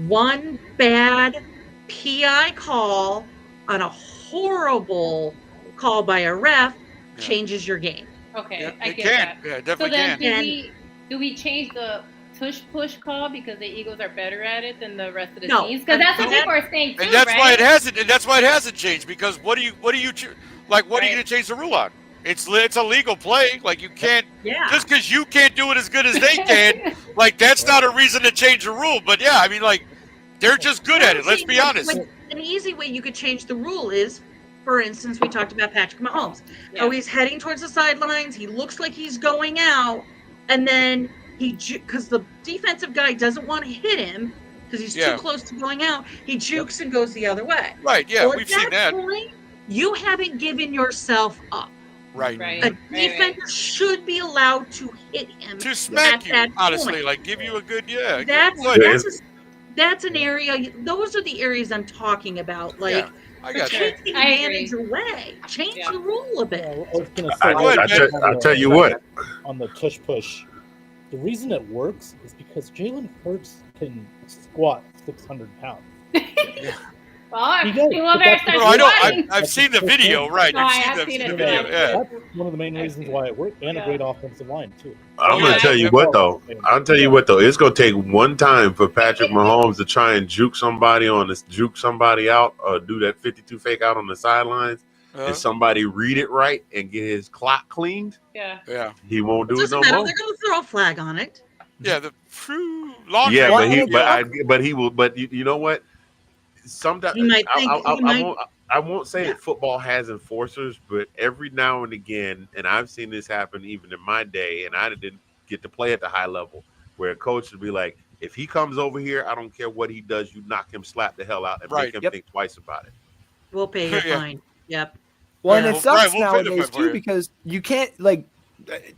one bad PI call on a horrible call by a ref changes your game. Okay, I get that. Yeah, definitely can. Do we change to tush-push call because the Eagles are better at it than the rest of the No, teams? Because that's what people are saying too, and that's right? why it hasn't. And that's why it hasn't changed. Because what are you what are you going to change the rule on? It's a legal play. Like you can't just because you can't do it as good as they can. Like that's not a reason to change the rule. But yeah, I mean, like they're just good at it. Let's be honest. An easy way you could change the rule is, for instance, we talked about Patrick Mahomes. Oh, he's heading towards the sidelines. He looks like he's going out, and then because the defensive guy doesn't want to hit him because he's too close to going out, he jukes and goes the other way. Right? Yeah, we've seen that. Point, you haven't given yourself up. Right. A defender should be allowed to hit him to smack you. Honestly, point. Like give you a good That's an area. Those are the areas I'm talking about. Like, I got take the advantage away. Change the rule a bit. I was gonna say, I'll tell you what. On the tush push, the reason it works is because Jalen Hurts can squat 600 pounds. Well, I know. I've seen the video, right? I've seen the video. Yeah. That's one of the main reasons why it worked, and a great offensive line too. I'm gonna tell you what though. I'll tell you what though. It's gonna take one time for Patrick Mahomes to try and juke somebody out, or do that 52 fake out on the sidelines, and somebody read it right and get his clock cleaned. Yeah. He won't do it no matter. more. They're gonna throw a flag on it. Yeah. But he will. But you know what? Sometimes I won't say that football has enforcers, but every now and again, and I've seen this happen even in my day, and I didn't get to play at the high level, where a coach would be like, if he comes over here, I don't care what he does, you knock him slap the hell out and make him think twice about it. We'll pay your fine. Yep. Well, and it sucks nowadays too, because you can't, like,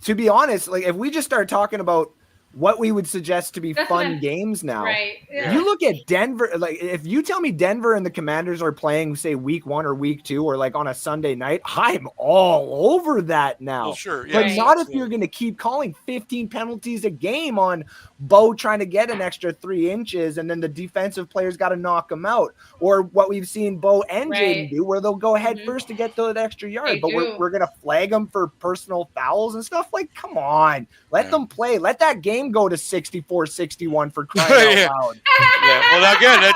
to be honest, like if we just start talking about what we would suggest to be fun games now. Right. Yeah. You look at Denver, like if you tell me Denver and the Commanders are playing, say, week 1 or week 2 or like on a Sunday night, I'm all over that now. Well, sure. But not if you're going to keep calling 15 penalties a game on Bo trying to get an extra 3 inches and then the defensive players got to knock him out. Or what we've seen Bo and Jaden do where they'll go ahead first to get that extra yard. But we're going to flag them for personal fouls and stuff. Like, come on. Let them play. Let that game go to 64-61 for crying out loud. Well, again,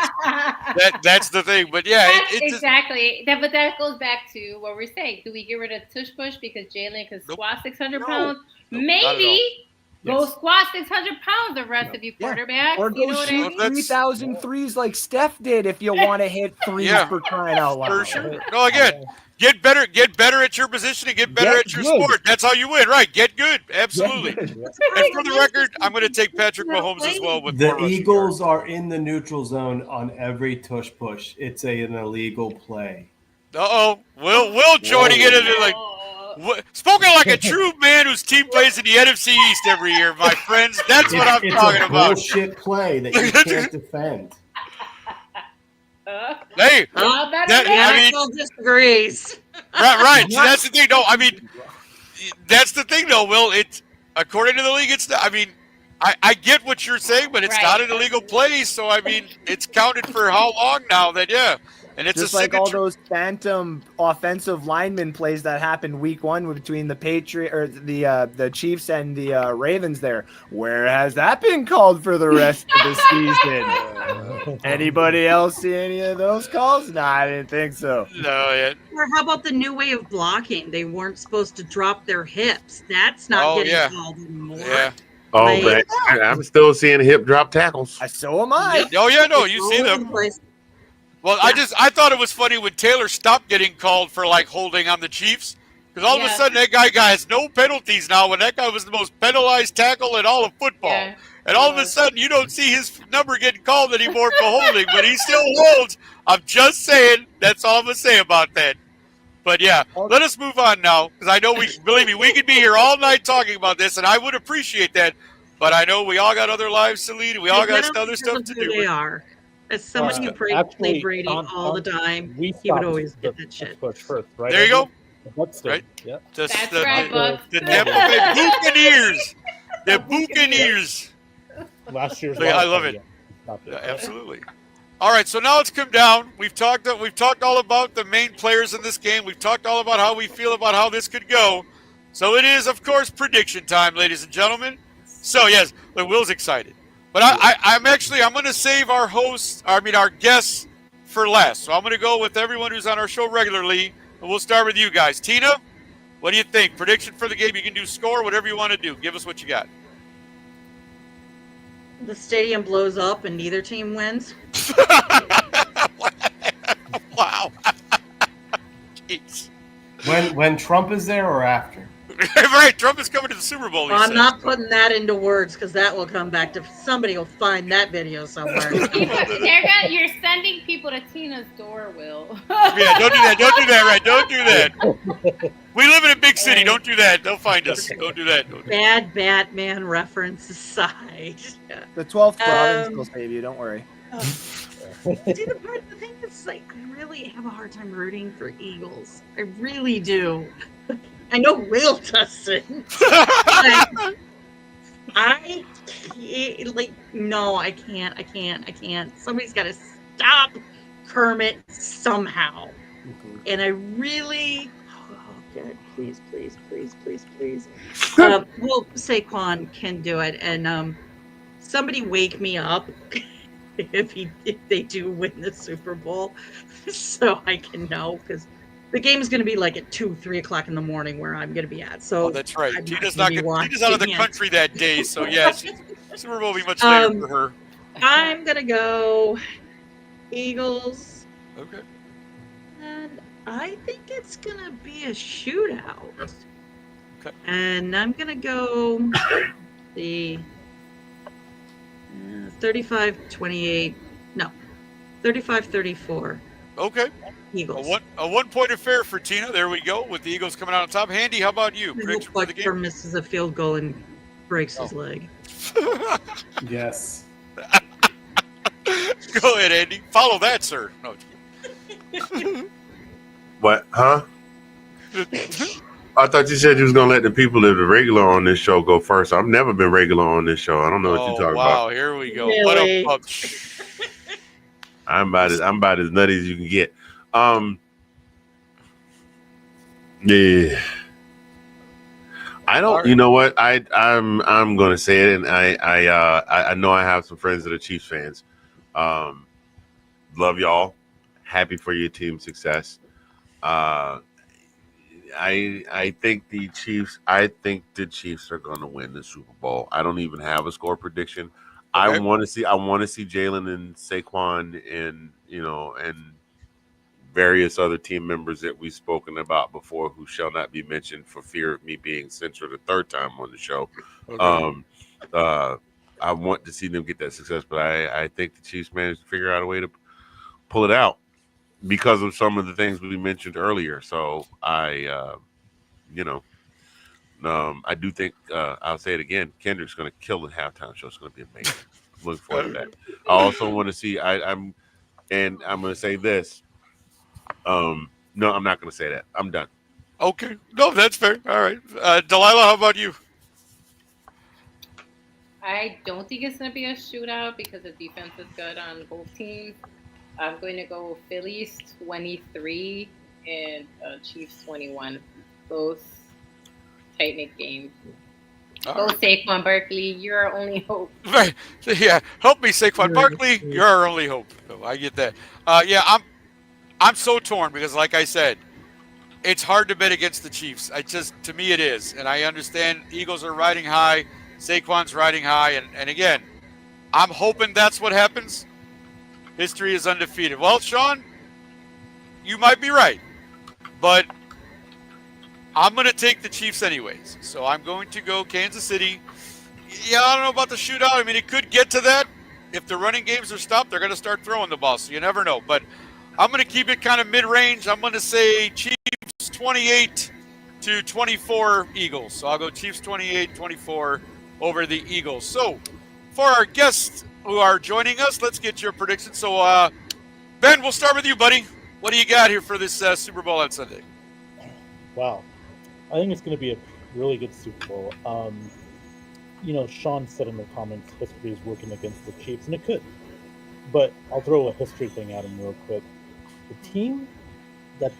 that's the thing. But it's exactly. But that goes back to what we're saying. Do we get rid of tush push because Jalen can squat 600 pounds? Maybe go squat 600 pounds the rest of you quarterbacks. Or go shoot 3,000 threes like Steph did if you want to hit threes for crying out loud. For sure. No, again. Get better at your position and get better at your sport. That's how you win, right? Get good, absolutely. And for the record, I'm going to take Patrick Mahomes as well. With the Eagles are in the neutral zone on every tush push. It's an illegal play. Will joining in like spoken like a true man whose team plays in the NFC East every year, my friends. That's what I'm talking about. It's a bullshit play that you can't defend. Hey, disagrees. Right. So that's the thing. No, I mean, that's the thing, though. Will, it's according to the league. It's. I mean, I get what you're saying, but it's not an illegal play. So I mean, it's counted for how long now? That and it's just like all those phantom offensive lineman plays that happened week 1 between the the Chiefs and the Ravens. There, where has that been called for the rest of the season? Anybody else see any of those calls? No, I didn't think so. No, Or how about the new way of blocking? They weren't supposed to drop their hips. That's not getting called anymore. Yeah. Oh, but I'm still seeing hip drop tackles. So am I. Oh yeah, no, you see them. Well, I thought it was funny when Taylor stopped getting called for like holding on the Chiefs, because all of a sudden that guy has no penalties now when that guy was the most penalized tackle in all of football. Yeah. And all of a sudden you don't see his number getting called anymore for holding, but he still holds. I'm just saying, that's all I'm going to say about that. But let us move on now, because I know believe me, we could be here all night talking about this, and I would appreciate that. But I know we all got other lives to lead, and we all got other stuff to do. They are. As somebody who played Brady all the time, he would always get that shit. First, right? There you go. Right? Yep. That's right, Bucks. The Tampa Bay Buccaneers. The Buccaneers. Last year's. I love it. Absolutely. All right, so now let's come down. We've talked all about the main players in this game. We've talked all about how we feel about how this could go. So it is, of course, prediction time, ladies and gentlemen. So yes, Will's excited. But I'm going to save our guests for last. So I'm going to go with everyone who's on our show regularly, and we'll start with you guys. Tina, what do you think? Prediction for the game? You can do score, whatever you want to do. Give us what you got. The stadium blows up and neither team wins. Wow. Jeez. When Trump is there or after? Right, Trump is coming to the Super Bowl. Well, I'm not putting that into words because that will come back to somebody will find that video somewhere. You're sending people to Tina's door, Will. Yeah, don't do that. Don't do that, right? Don't do that. We live in a big city. Don't do that. They'll find us. Don't do that. Bad Batman reference aside. The 12th province will save you. Don't worry. See, the thing is, like, I really have a hard time rooting for Eagles. I really do. I know Will doesn't. I can't, like, no, I can't. Somebody's got to stop Kermit somehow. And I really, oh God, please. Well, Saquon can do it, and somebody wake me up if they do win the Super Bowl, so I can know, because the game is going to be like at 2-3 o'clock in the morning where I'm going to be at. So that's right. Tina's out of the it. country that day, so yeah, Super Bowl will be much later for her. I'm going to go Eagles. Okay. And I think it's going to be a shootout. Okay. And I'm going to go the 35-28. No, 35-34. Okay. Eagles. A 1 point affair for Tina. There we go, with the Eagles coming out on top. Handy, how about you? Prediction for the game? Misses a field goal and breaks his leg. Yes. Go ahead, Andy. Follow that, sir. No. What? Huh? I thought you said you was gonna let the people that are regular on this show go first. I've never been regular on this show. I don't know what you're talking about. Wow, here we go. Really? I'm about as nutty as you can get. Yeah. I don't. You know what? I'm gonna say it, and I know I have some friends that are Chiefs fans. Love y'all. Happy for your team's success. I think the Chiefs. I think the Chiefs are going to win the Super Bowl. I don't even have a score prediction. Okay. I want to see Jalen and Saquon and various other team members that we've spoken about before, who shall not be mentioned for fear of me being censored a third time on the show. Okay. I want to see them get that success, but I think the Chiefs managed to figure out a way to pull it out because of some of the things we mentioned earlier. So I do think I'll say it again. Kendrick's going to kill the halftime show. It's going to be amazing. I'm looking forward to that. I also want to see. I'm going to say this. No, I'm not going to say that. I'm done. Okay. No, that's fair. All right. Delilah, how about you? I don't think it's going to be a shootout because the defense is good on both teams. I'm going to go Phillies 23 and Chiefs 21. Both tight-knit games. Go Saquon Barkley. You're our only hope. Right. Yeah. Help me, Saquon Barkley. You're our only hope. So I get that. I'm so torn because, like I said, it's hard to bet against the Chiefs. To me, it is. And I understand Eagles are riding high. Saquon's riding high. And again, I'm hoping that's what happens. History is undefeated. Well, Sean, you might be right. But I'm going to take the Chiefs anyways. So I'm going to go Kansas City. Yeah, I don't know about the shootout. I mean, it could get to that. If the running games are stopped, they're going to start throwing the ball. So you never know. But I'm going to keep it kind of mid-range. I'm going to say Chiefs 28-24 Eagles. So I'll go Chiefs 28-24 over the Eagles. So for our guests who are joining us, let's get your predictions. So, Ben, we'll start with you, buddy. What do you got here for this Super Bowl on Sunday? Wow. I think it's going to be a really good Super Bowl. Sean said in the comments, history is working against the Chiefs, and it could. But I'll throw a history thing at him real quick. The team that's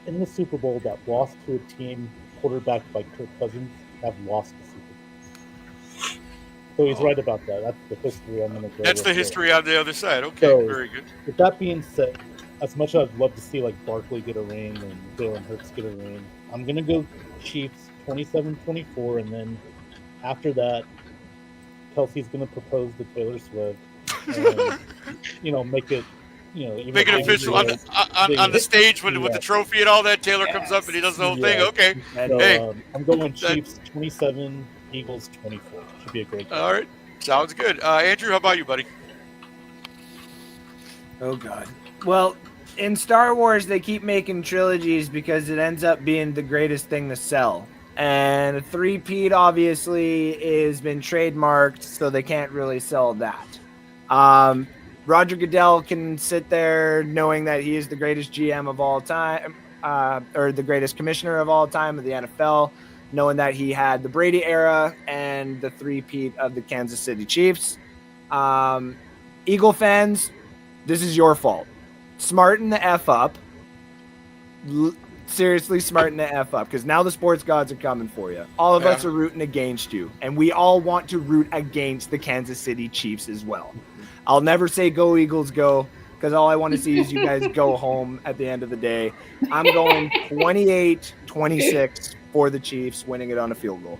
in the Super Bowl that lost to a team quarterbacked by Kirk Cousins have lost the Super Bowl. So he's right about that. That's the history I'm going to go That's with the history there. on the other side. Okay, So, very good. With that being said, as much as I'd love to see like Barkley get a ring and Jalen Hurts get a ring, I'm going to go Chiefs 27-24, and then after that, Kelsey's going to propose to Taylor Swift and, make it, Make it official on the stage with the trophy and all that. Taylor comes up and he does the whole thing. Okay. So, hey, I'm going Chiefs 27, Eagles 24. Should be a great game. All right. Sounds good. Andrew, how about you, buddy? Oh, God. Well, in Star Wars, they keep making trilogies because it ends up being the greatest thing to sell. And a three-peat, obviously, has been trademarked, so they can't really sell that. Roger Goodell can sit there knowing that he is the greatest GM of all time, or the greatest commissioner of all time of the NFL, knowing that he had the Brady era and the three-peat of the Kansas City Chiefs. Eagle fans, this is your fault. Smarten the F up. Seriously, smarten the F up, because now the sports gods are coming for you. All of us are rooting against you, and we all want to root against the Kansas City Chiefs as well. I'll never say go Eagles go, because all I want to see is you guys go home at the end of the day. I'm going 28-26 for the Chiefs, winning it on a field goal.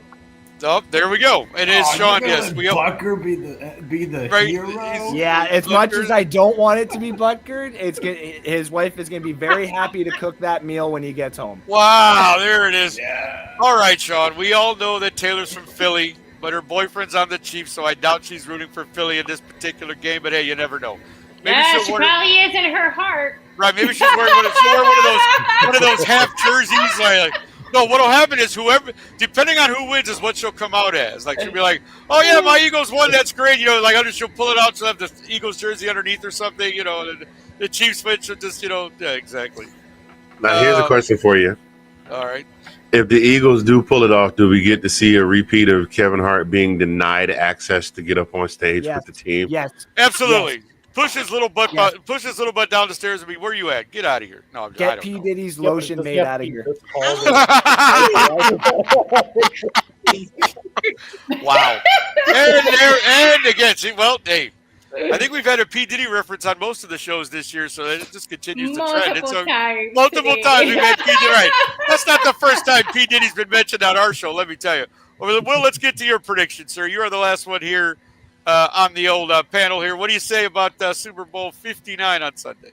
Oh, there we go. It is Sean. Yes, we Butker be the hero. Yeah, as much as I don't want it to be Butker, his wife is going to be very happy to cook that meal when he gets home. Wow, there it is. Yeah. All right, Sean. We all know that Taylor's from Philly, but her boyfriend's on the Chiefs, so I doubt she's rooting for Philly in this particular game. But hey, you never know. Maybe she probably is in her heart. Right? Maybe she's wearing one of those half jerseys, like. No, what'll happen is whoever, depending on who wins, is what she'll come out as. Like, she'll be like, oh, yeah, my Eagles won, that's great. She'll pull it out, she'll have the Eagles jersey underneath or something, and the Chiefs win, she'll just, yeah, exactly. Now, here's a question for you. All right. If the Eagles do pull it off, do we get to see a repeat of Kevin Hart being denied access to get up on stage with the team? Yes. Absolutely. Yes. Push his little butt down the stairs and be, where are you at? Get out of here. No, get P. Diddy's lotion made out of here. Wow. And again, see, well, hey, I think we've had a P. Diddy reference on most of the shows this year, so it just continues to trend. Multiple times we've had P. Diddy. Right. That's not the first time P. Diddy's been mentioned on our show, let me tell you. Well, let's get to your prediction, sir. You are the last one here. On the old panel here. What do you say about Super Bowl 59 on Sunday?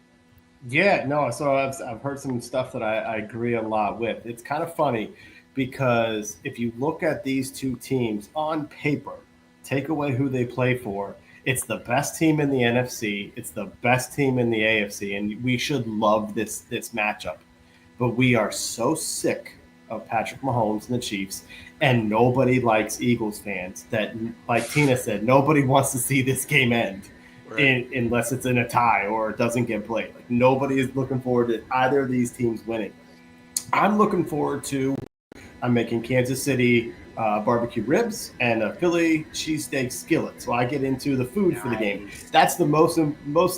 Yeah, no, so I've heard some stuff that I agree a lot with. It's kind of funny because if you look at these two teams on paper, take away who they play for, it's the best team in the NFC, it's the best team in the AFC, and we should love this matchup. But we are so sick of Patrick Mahomes and the Chiefs, and nobody likes Eagles fans that, like Tina said, nobody wants to see this game end unless it's in a tie or it doesn't get played. Like, nobody is looking forward to either of these teams winning. I'm looking forward to making Kansas City barbecue ribs and a Philly cheesesteak skillet. So I get into the food for the game. That's the most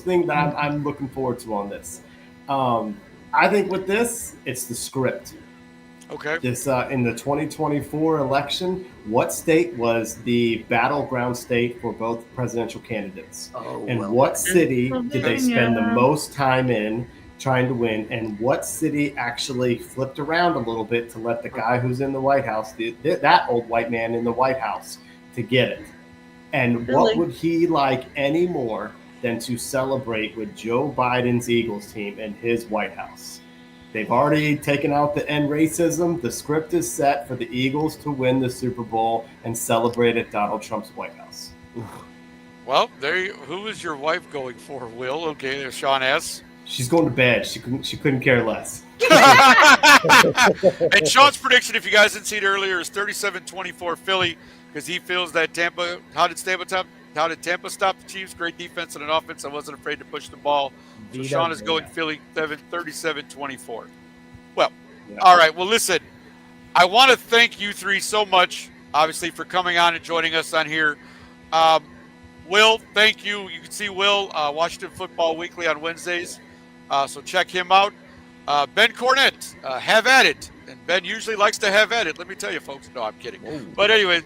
thing that I'm looking forward to on this. I think with this, it's the script. Okay. This in the 2024 election, what state was the battleground state for both presidential candidates? What city did they spend the most time in trying to win? And what city actually flipped around a little bit to let the guy who's in the White House, that old white man in the White House, to get it? And what would he like any more than to celebrate with Joe Biden's Eagles team in his White House? They've already taken out the end racism. The script is set for the Eagles to win the Super Bowl and celebrate at Donald Trump's White House. Well, who is your wife going for, Will? Okay, there's Sean S. She's going to bed. She couldn't care less. And Sean's prediction, if you guys didn't see it earlier, is 37-24 Philly, because he feels that Tampa. How did Tampa stop the Chiefs? Great defense and an offense. I wasn't afraid to push the ball. So Sean is going Philly 37-24. Well, all right. Well, listen, I want to thank you three so much, obviously, for coming on and joining us on here. Will, thank you. You can see Will, Washington Football Weekly on Wednesdays. So check him out. Ben Cornett, have at it. And Ben usually likes to have at it. Let me tell you, folks. No, I'm kidding. But anyways,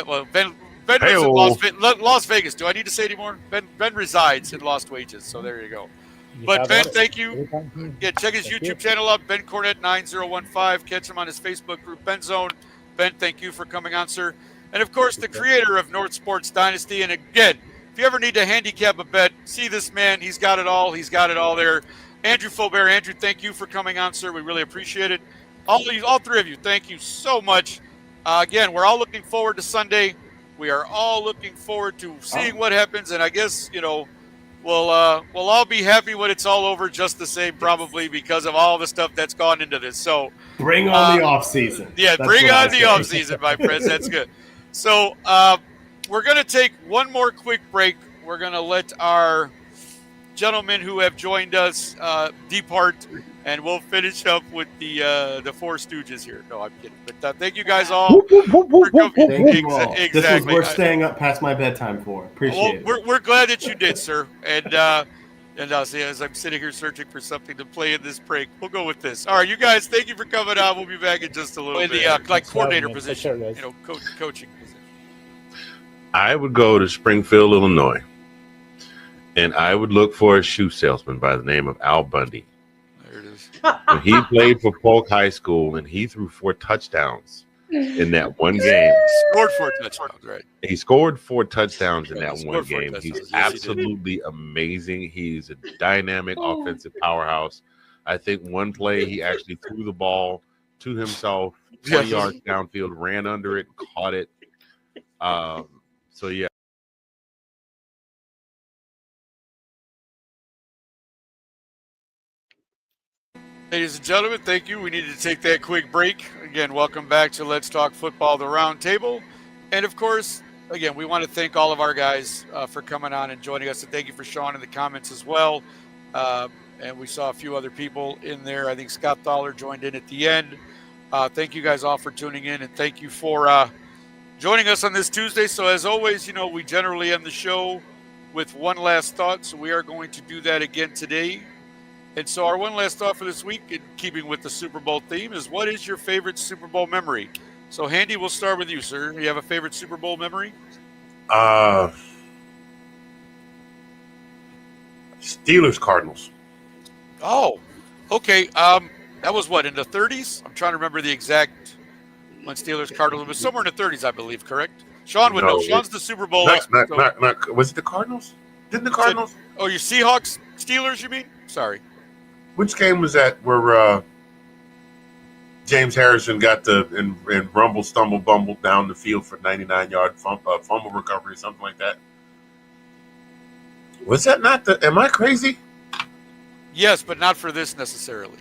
well, Ben Ben lives in Las Vegas. Do I need to say anymore? Ben resides in Lost Wages, so there you go. But Ben, thank you. Yeah, check his YouTube channel out, Ben Cornett 9015. Catch him on his Facebook group, Ben Zone. Ben, thank you for coming on, sir. And of course, the creator of North Sports Dynasty. And again, if you ever need to handicap a bet, see this man. He's got it all. He's got it all there. Andrew Faubert. Andrew, thank you for coming on, sir. We really appreciate it. All three of you, thank you so much. Again, we're all looking forward to Sunday. We are all looking forward to seeing what happens. And I guess, we'll all be happy when it's all over just the same, probably, because of all the stuff that's gone into this. So bring on the off season. Yeah, bring on the off season, my friends. That's good. So we're going to take one more quick break. We're going to let our gentlemen who have joined us depart, and we'll finish up with the Four Stooges here. No, I'm kidding. But thank you guys all. Thank you all. Exactly. This was worth staying up past my bedtime for. Appreciate it. We're glad that you did, sir. And I'll see, as I'm sitting here searching for something to play in this break, we'll go with this. All right, you guys, thank you for coming on. We'll be back in just a little bit. In the coordinator position, coaching position. I would go to Springfield, Illinois, and I would look for a shoe salesman by the name of Al Bundy. There it is. And he played for Polk High School, and he threw 4 touchdowns in that one game. Scored 4 touchdowns, right? He scored 4 touchdowns in that one game. He's absolutely amazing. He's a dynamic offensive powerhouse. I think one play he actually threw the ball to himself, 20 yards downfield, ran under it, caught it. So, yeah. Ladies and gentlemen, thank you. We needed to take that quick break. Again, welcome back to Let's Talk Football, the Roundtable. And, of course, again, we want to thank all of our guys for coming on and joining us. And thank you for Sean in the comments as well. And we saw a few other people in there. I think Scott Thaler joined in at the end. Thank you guys all for tuning in. And thank you for joining us on this Tuesday. So, as always, we generally end the show with one last thought. So we are going to do that again today. And so our one last thought for this week, in keeping with the Super Bowl theme, is what is your favorite Super Bowl memory? So, Handy, we'll start with you, sir. You have a favorite Super Bowl memory? Steelers Cardinals. Oh, okay. That was what, in the 30s? I'm trying to remember the exact when Steelers Cardinals. It was somewhere in the 30s, I believe, correct? Sean would know. Sean's the Super Bowl expert. Was it the Cardinals? Didn't the Cardinals? Oh, your Seahawks Steelers, you mean? Sorry. Which game was that where James Harrison got and rumble, stumble, bumble down the field for 99-yard fumble recovery or something like that? Was that not the? Am I crazy? Yes, but not for this necessarily.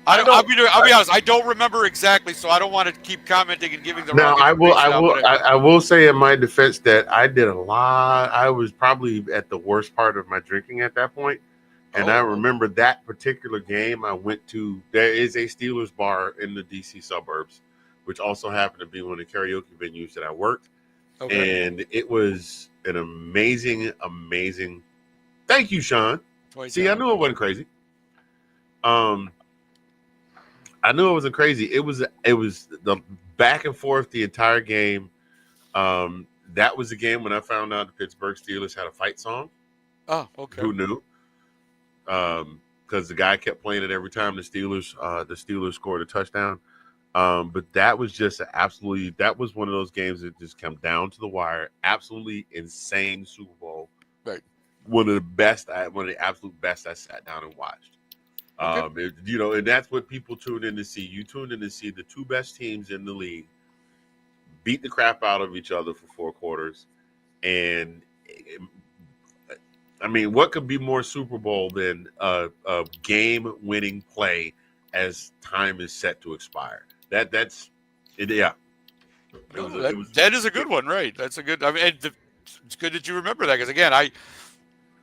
I'll be honest. I don't remember exactly, so I don't want to keep commenting and giving the wrong information. I will say in my defense that I did a lot. I was probably at the worst part of my drinking at that point. And I remember that particular game I went to. There is a Steelers bar in the D.C. suburbs, which also happened to be one of the karaoke venues that I worked. Okay. And it was an amazing. Thank you, Sean. See, I knew it wasn't crazy. I knew it wasn't crazy. It was the back and forth the entire game. That was the game when I found out the Pittsburgh Steelers had a fight song. Oh, okay. Who knew? Because the guy kept playing it every time the Steelers scored a touchdown. But that was just that was one of those games that just came down to the wire. Absolutely insane Super Bowl. Right. One of the absolute best I sat down and watched. Okay. And that's what people tune in to see. You tune in to see the 2 best teams in the league beat the crap out of each other for 4 quarters. And I mean, what could be more Super Bowl than a game-winning play as time is set to expire? That's it. Yeah, that is a good one, right? That's a good. I mean, it's good that you remember that because again, I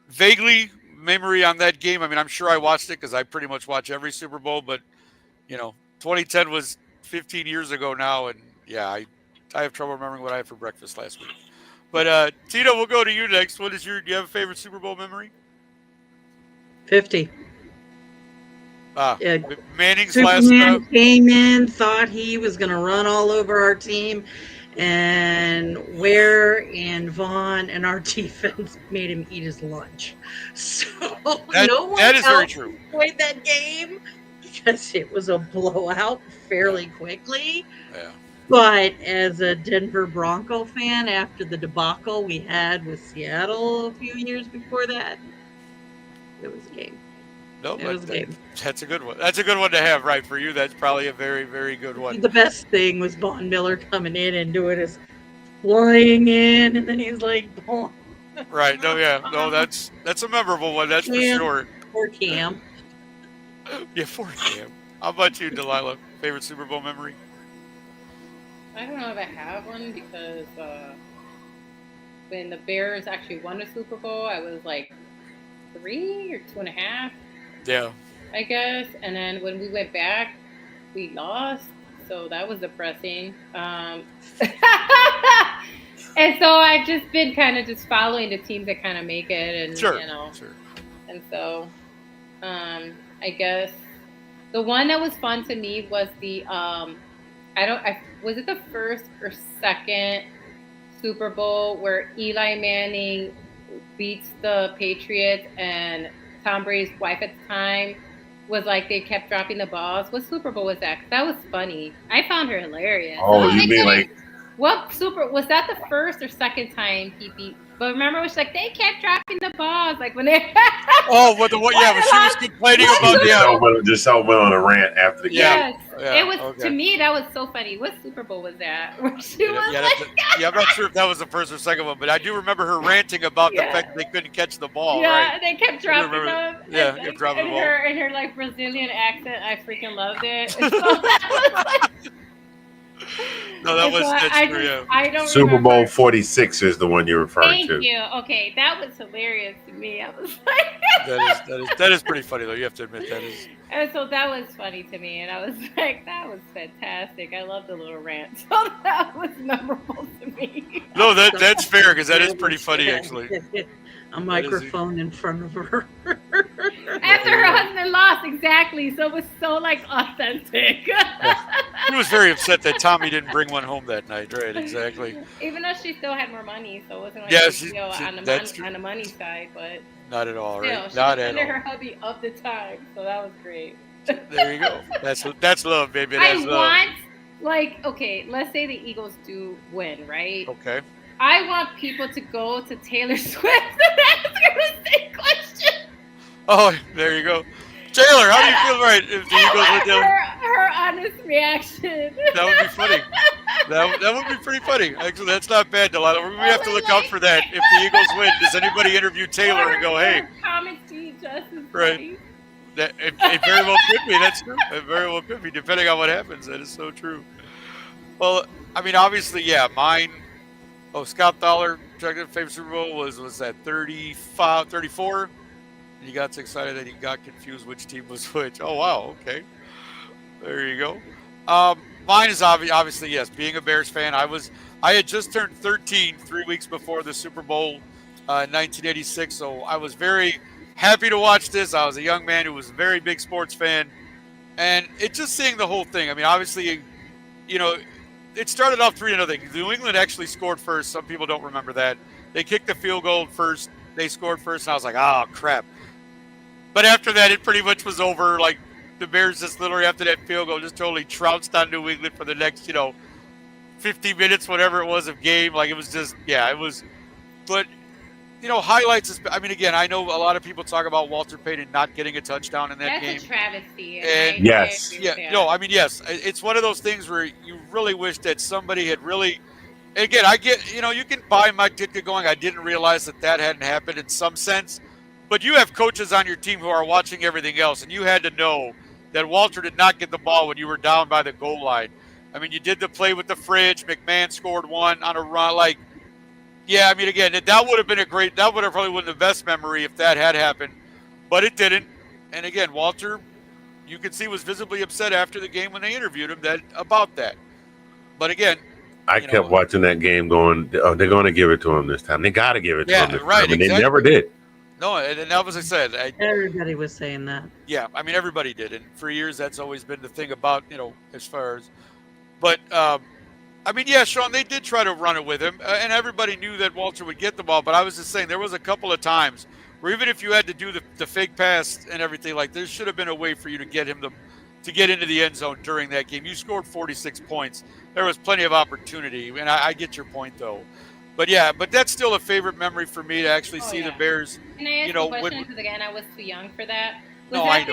vaguely memory on that game. I mean, I'm sure I watched it because I pretty much watch every Super Bowl. But 2010 was 15 years ago now, and yeah, I have trouble remembering what I had for breakfast last week. But Tito, we'll go to you next. Do you have a favorite Super Bowl memory? 50. Manning's Superman last came in, thought he was going to run all over our team, and Ware and Vaughn and our defense made him eat his lunch. So no one that is very else true. played that game because it was a blowout fairly quickly. Yeah. But as a Denver Bronco fan, after the debacle we had with Seattle a few years before that, it was a game. No, it was a game. That's a good one. That's a good one to have, right? For you, that's probably a very, very good one. The best thing was Von Miller coming in and doing his flying in, and then he's like, oh. Right. No, yeah. No, that's a memorable one. That's for sure. Poor Cam. Yeah, poor Cam. How about you, Delilah? Favorite Super Bowl memory? I don't know if I have one because when the Bears actually won the Super Bowl, I was like 3 or 2.5. Yeah. I guess. And then when we went back, we lost. So that was depressing. And so I've just been kind of just following the teams that kind of make it. And, sure. Sure. And so I guess the one that was fun to me was the, was it the first or second Super Bowl where Eli Manning beats the Patriots and Tom Brady's wife at the time was like they kept dropping the balls? What Super Bowl was that? 'Cause that was funny. I found her hilarious. Oh, you mean like what Super was that? The first or second time he beat? But remember, it was like they kept dropping the balls, like when they. Oh, what the what? Yeah, when she was complaining about just so went on a rant after the game. Yes, Yeah, it was to me that was so funny. What Super Bowl was that? Where she was I'm not sure if that was the first or second one, but I do remember her ranting about the fact that they couldn't catch the ball. Yeah, right? they kept dropping them. Yeah, kept dropping the ball. In her like Brazilian accent, I freaking loved it. And so that was like. No, that's true. Yeah. I don't Super remember. Bowl 46 is the one you're referring to. Thank you. Okay, that was hilarious to me. I was like, that is pretty funny though. You have to admit that is. And so that was funny to me, and I was like, that was fantastic. I love the little rant. So that was memorable to me. No, that's fair because that is pretty funny actually. A microphone in front of her. After her husband lost, exactly. So it was so like authentic. He was very upset that Tommy didn't bring one home that night. Right, exactly. Even though she still had more money, so it wasn't like on the money side, but not at all, still, right? She not was at under all. her hubby of the time, so that was great. There you go. That's love, baby. That's love. Okay, let's say the Eagles do win, right? Okay. I want people to go to Taylor Swift and ask her the same question. Oh, there you go. Taylor, how do you feel right if the Eagles were down? Her honest reaction. That would be funny. That would be pretty funty. Actually, that's not bad, Delilah. We have to look out for that. If the Eagles win, does anybody interview Taylor and go, hey? Comments to each other. Right. That it very well could be. That's true. It very well could be, depending on what happens. That is so true. Well, I mean, obviously, yeah, mine. Oh, Scott Dollar, favorite Super Bowl was that 35, 34? He got so excited that he got confused which team was which. Oh, wow. Okay. There you go. Mine is obviously, yes, being a Bears fan. I had just turned 13 3 weeks before the Super Bowl in 1986, so I was very happy to watch this. I was a young man who was a very big sports fan, and it's just seeing the whole thing. I mean, obviously, you know, it started off 3-0. New England actually scored first. Some people don't remember that. They kicked the field goal first. They scored first, and I was like, oh, crap. But after that, it pretty much was over. Like, the Bears just literally after that field goal just totally trounced on New England for the next, 50 minutes, whatever it was of game. Like, it was just, yeah, it was. But, highlights. I mean, again, I know a lot of people talk about Walter Payton not getting a touchdown in that game. That's a travesty. And yes. Yes. It's one of those things where you really wish that somebody had really. Again, I get, you can buy Mike Ditka going. I didn't realize that hadn't happened in some sense. But you have coaches on your team who are watching everything else, and you had to know that Walter did not get the ball when you were down by the goal line. I mean, you did the play with the fridge. McMahon scored one on a run. Yeah, I mean, again, that would have been that would have probably been the best memory if that had happened. But it didn't. And again, Walter, you could see, was visibly upset after the game when they interviewed him about that. But again, I kept watching that game going, oh, they're going to give it to him this time. They got to give it to him this time. And exactly. They never did. No, and that was, I said. Everybody was saying that. Yeah, I mean, everybody did. And for years, that's always been the thing about, as far as. But, I mean, yeah, Sean, they did try to run it with him, and everybody knew that Walter would get the ball. But I was just saying there was a couple of times where even if you had to do the fake pass and everything, like there should have been a way for you to get him to get into the end zone during that game. You scored 46 points. There was plenty of opportunity, and I get your point though. But yeah, but that's still a favorite memory for me to actually see the Bears. Can I ask a question? Because again, I was too young for that. Was that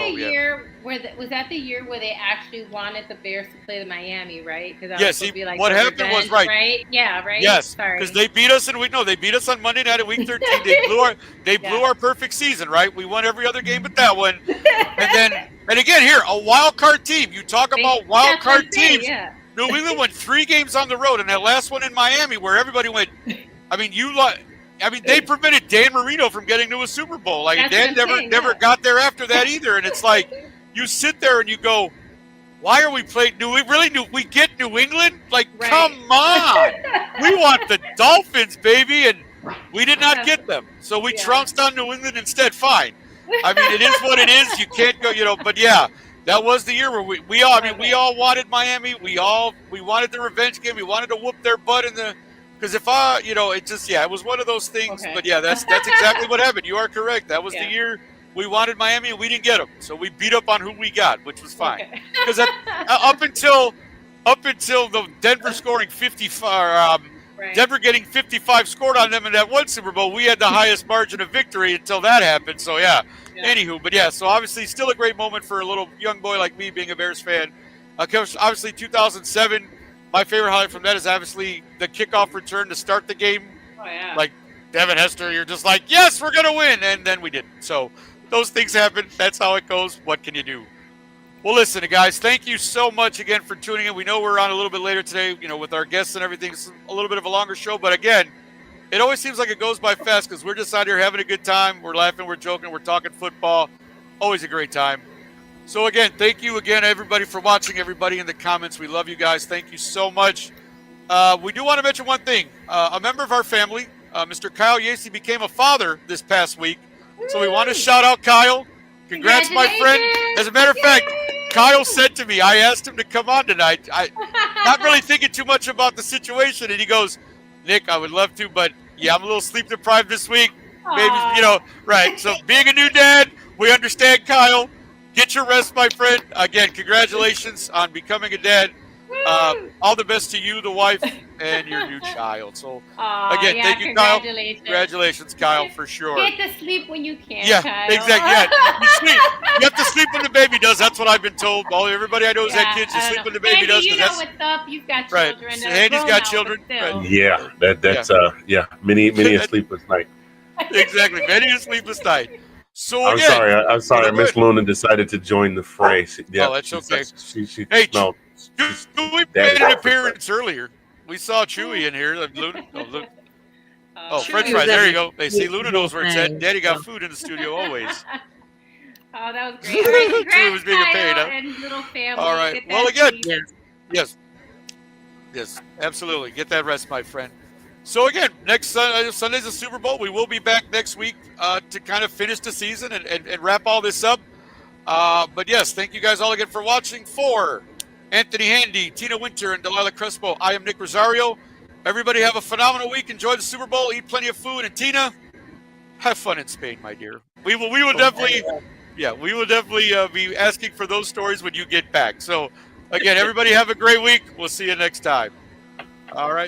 the year where they actually wanted the Bears to play the Miami, right? Yes. What happened was right. Yeah, right. Yes, because they beat us they beat us on Monday night at Week 13. They blew our perfect season, right? We won every other game but that one. And again, here a wild card team. You talk about wild card teams. Yeah. New England won 3 games on the road, and that last one in Miami, where everybody went. I mean, they prevented Dan Marino from getting to a Super Bowl. Like Dan never got there after that either. And it's like you sit there and you go, "Why are we playing? We get New England? Like, come on! We want the Dolphins, baby, and we did not get them. So we trounced on New England instead. Fine. I mean, it is what it is. You can't go, But yeah, that was the year where we all wanted Miami. We wanted the revenge game. We wanted to whoop their butt because it was one of those things. Okay. But yeah, that's exactly what happened. You are correct. That was the year we wanted Miami and we didn't get them. So we beat up on who we got, which was fine. Because up until the Denver scoring 55, Denver getting 55 scored on them in that one Super Bowl, we had the highest margin of victory until that happened. So anywho, but yeah, so obviously still a great moment for a little young boy like me being a Bears fan. Obviously 2007. My favorite highlight from that is obviously the kickoff return to start the game. Oh, yeah. Like Devin Hester, you're just like, yes, we're going to win. And then we didn't. So those things happen. That's how it goes. What can you do? Well, listen, guys, thank you so much again for tuning in. We know we're on a little bit later today, with our guests and everything. It's a little bit of a longer show. But again, it always seems like it goes by fast because we're just out here having a good time. We're laughing, we're joking, we're talking football. Always a great time. So again, thank you again, everybody, for watching. Everybody in the comments, we love you guys. Thank you so much. We do want to mention one thing. A member of our family, Mr. Kyle Yacy, became a father this past week. So we want to shout out Kyle. Congrats, my friend. As a matter of fact, Kyle said to me, I asked him to come on tonight. Not really thinking too much about the situation. And he goes, Nick, I would love to, but yeah, I'm a little sleep deprived this week. Maybe, right. So being a new dad, we understand, Kyle. Get your rest, my friend. Again, congratulations on becoming a dad. All the best to you, the wife, and your new child. So, again, thank you, Kyle. Congratulations, Kyle, for sure. Get to sleep when you can, yeah, Kyle. Exactly. Yeah, you have to sleep when the baby does. That's what I've been told. Everybody I know is that kids, you sleep when the baby Andy, does. You know what's up. You've got children. Right. So Andy's got children. Right. Yeah, that's many a sleepless night. Exactly, many a sleepless night. So I'm sorry. Miss Luna decided to join the fray. Yeah, that's okay. She smelled. We made an appearance earlier. We saw Chewy in here. Luna. French fries. There you go. They see Luna knows where it's at. Daddy got food in the studio always. Oh, that was great. All right, congrats, was being a pain, and little family. All right. Well, again, yes, absolutely. Get that rest, my friend. So again, next Sunday's the Super Bowl. We will be back next week to kind of finish the season and wrap all this up. But yes, thank you guys all again for watching. For Anthony Handy, Tina Winter, and Delilah Crespo, I am Nick Rosario. Everybody have a phenomenal week. Enjoy the Super Bowl. Eat plenty of food. And Tina, have fun in Spain, my dear. We will definitely be asking for those stories when you get back. So again, everybody have a great week. We'll see you next time. All right.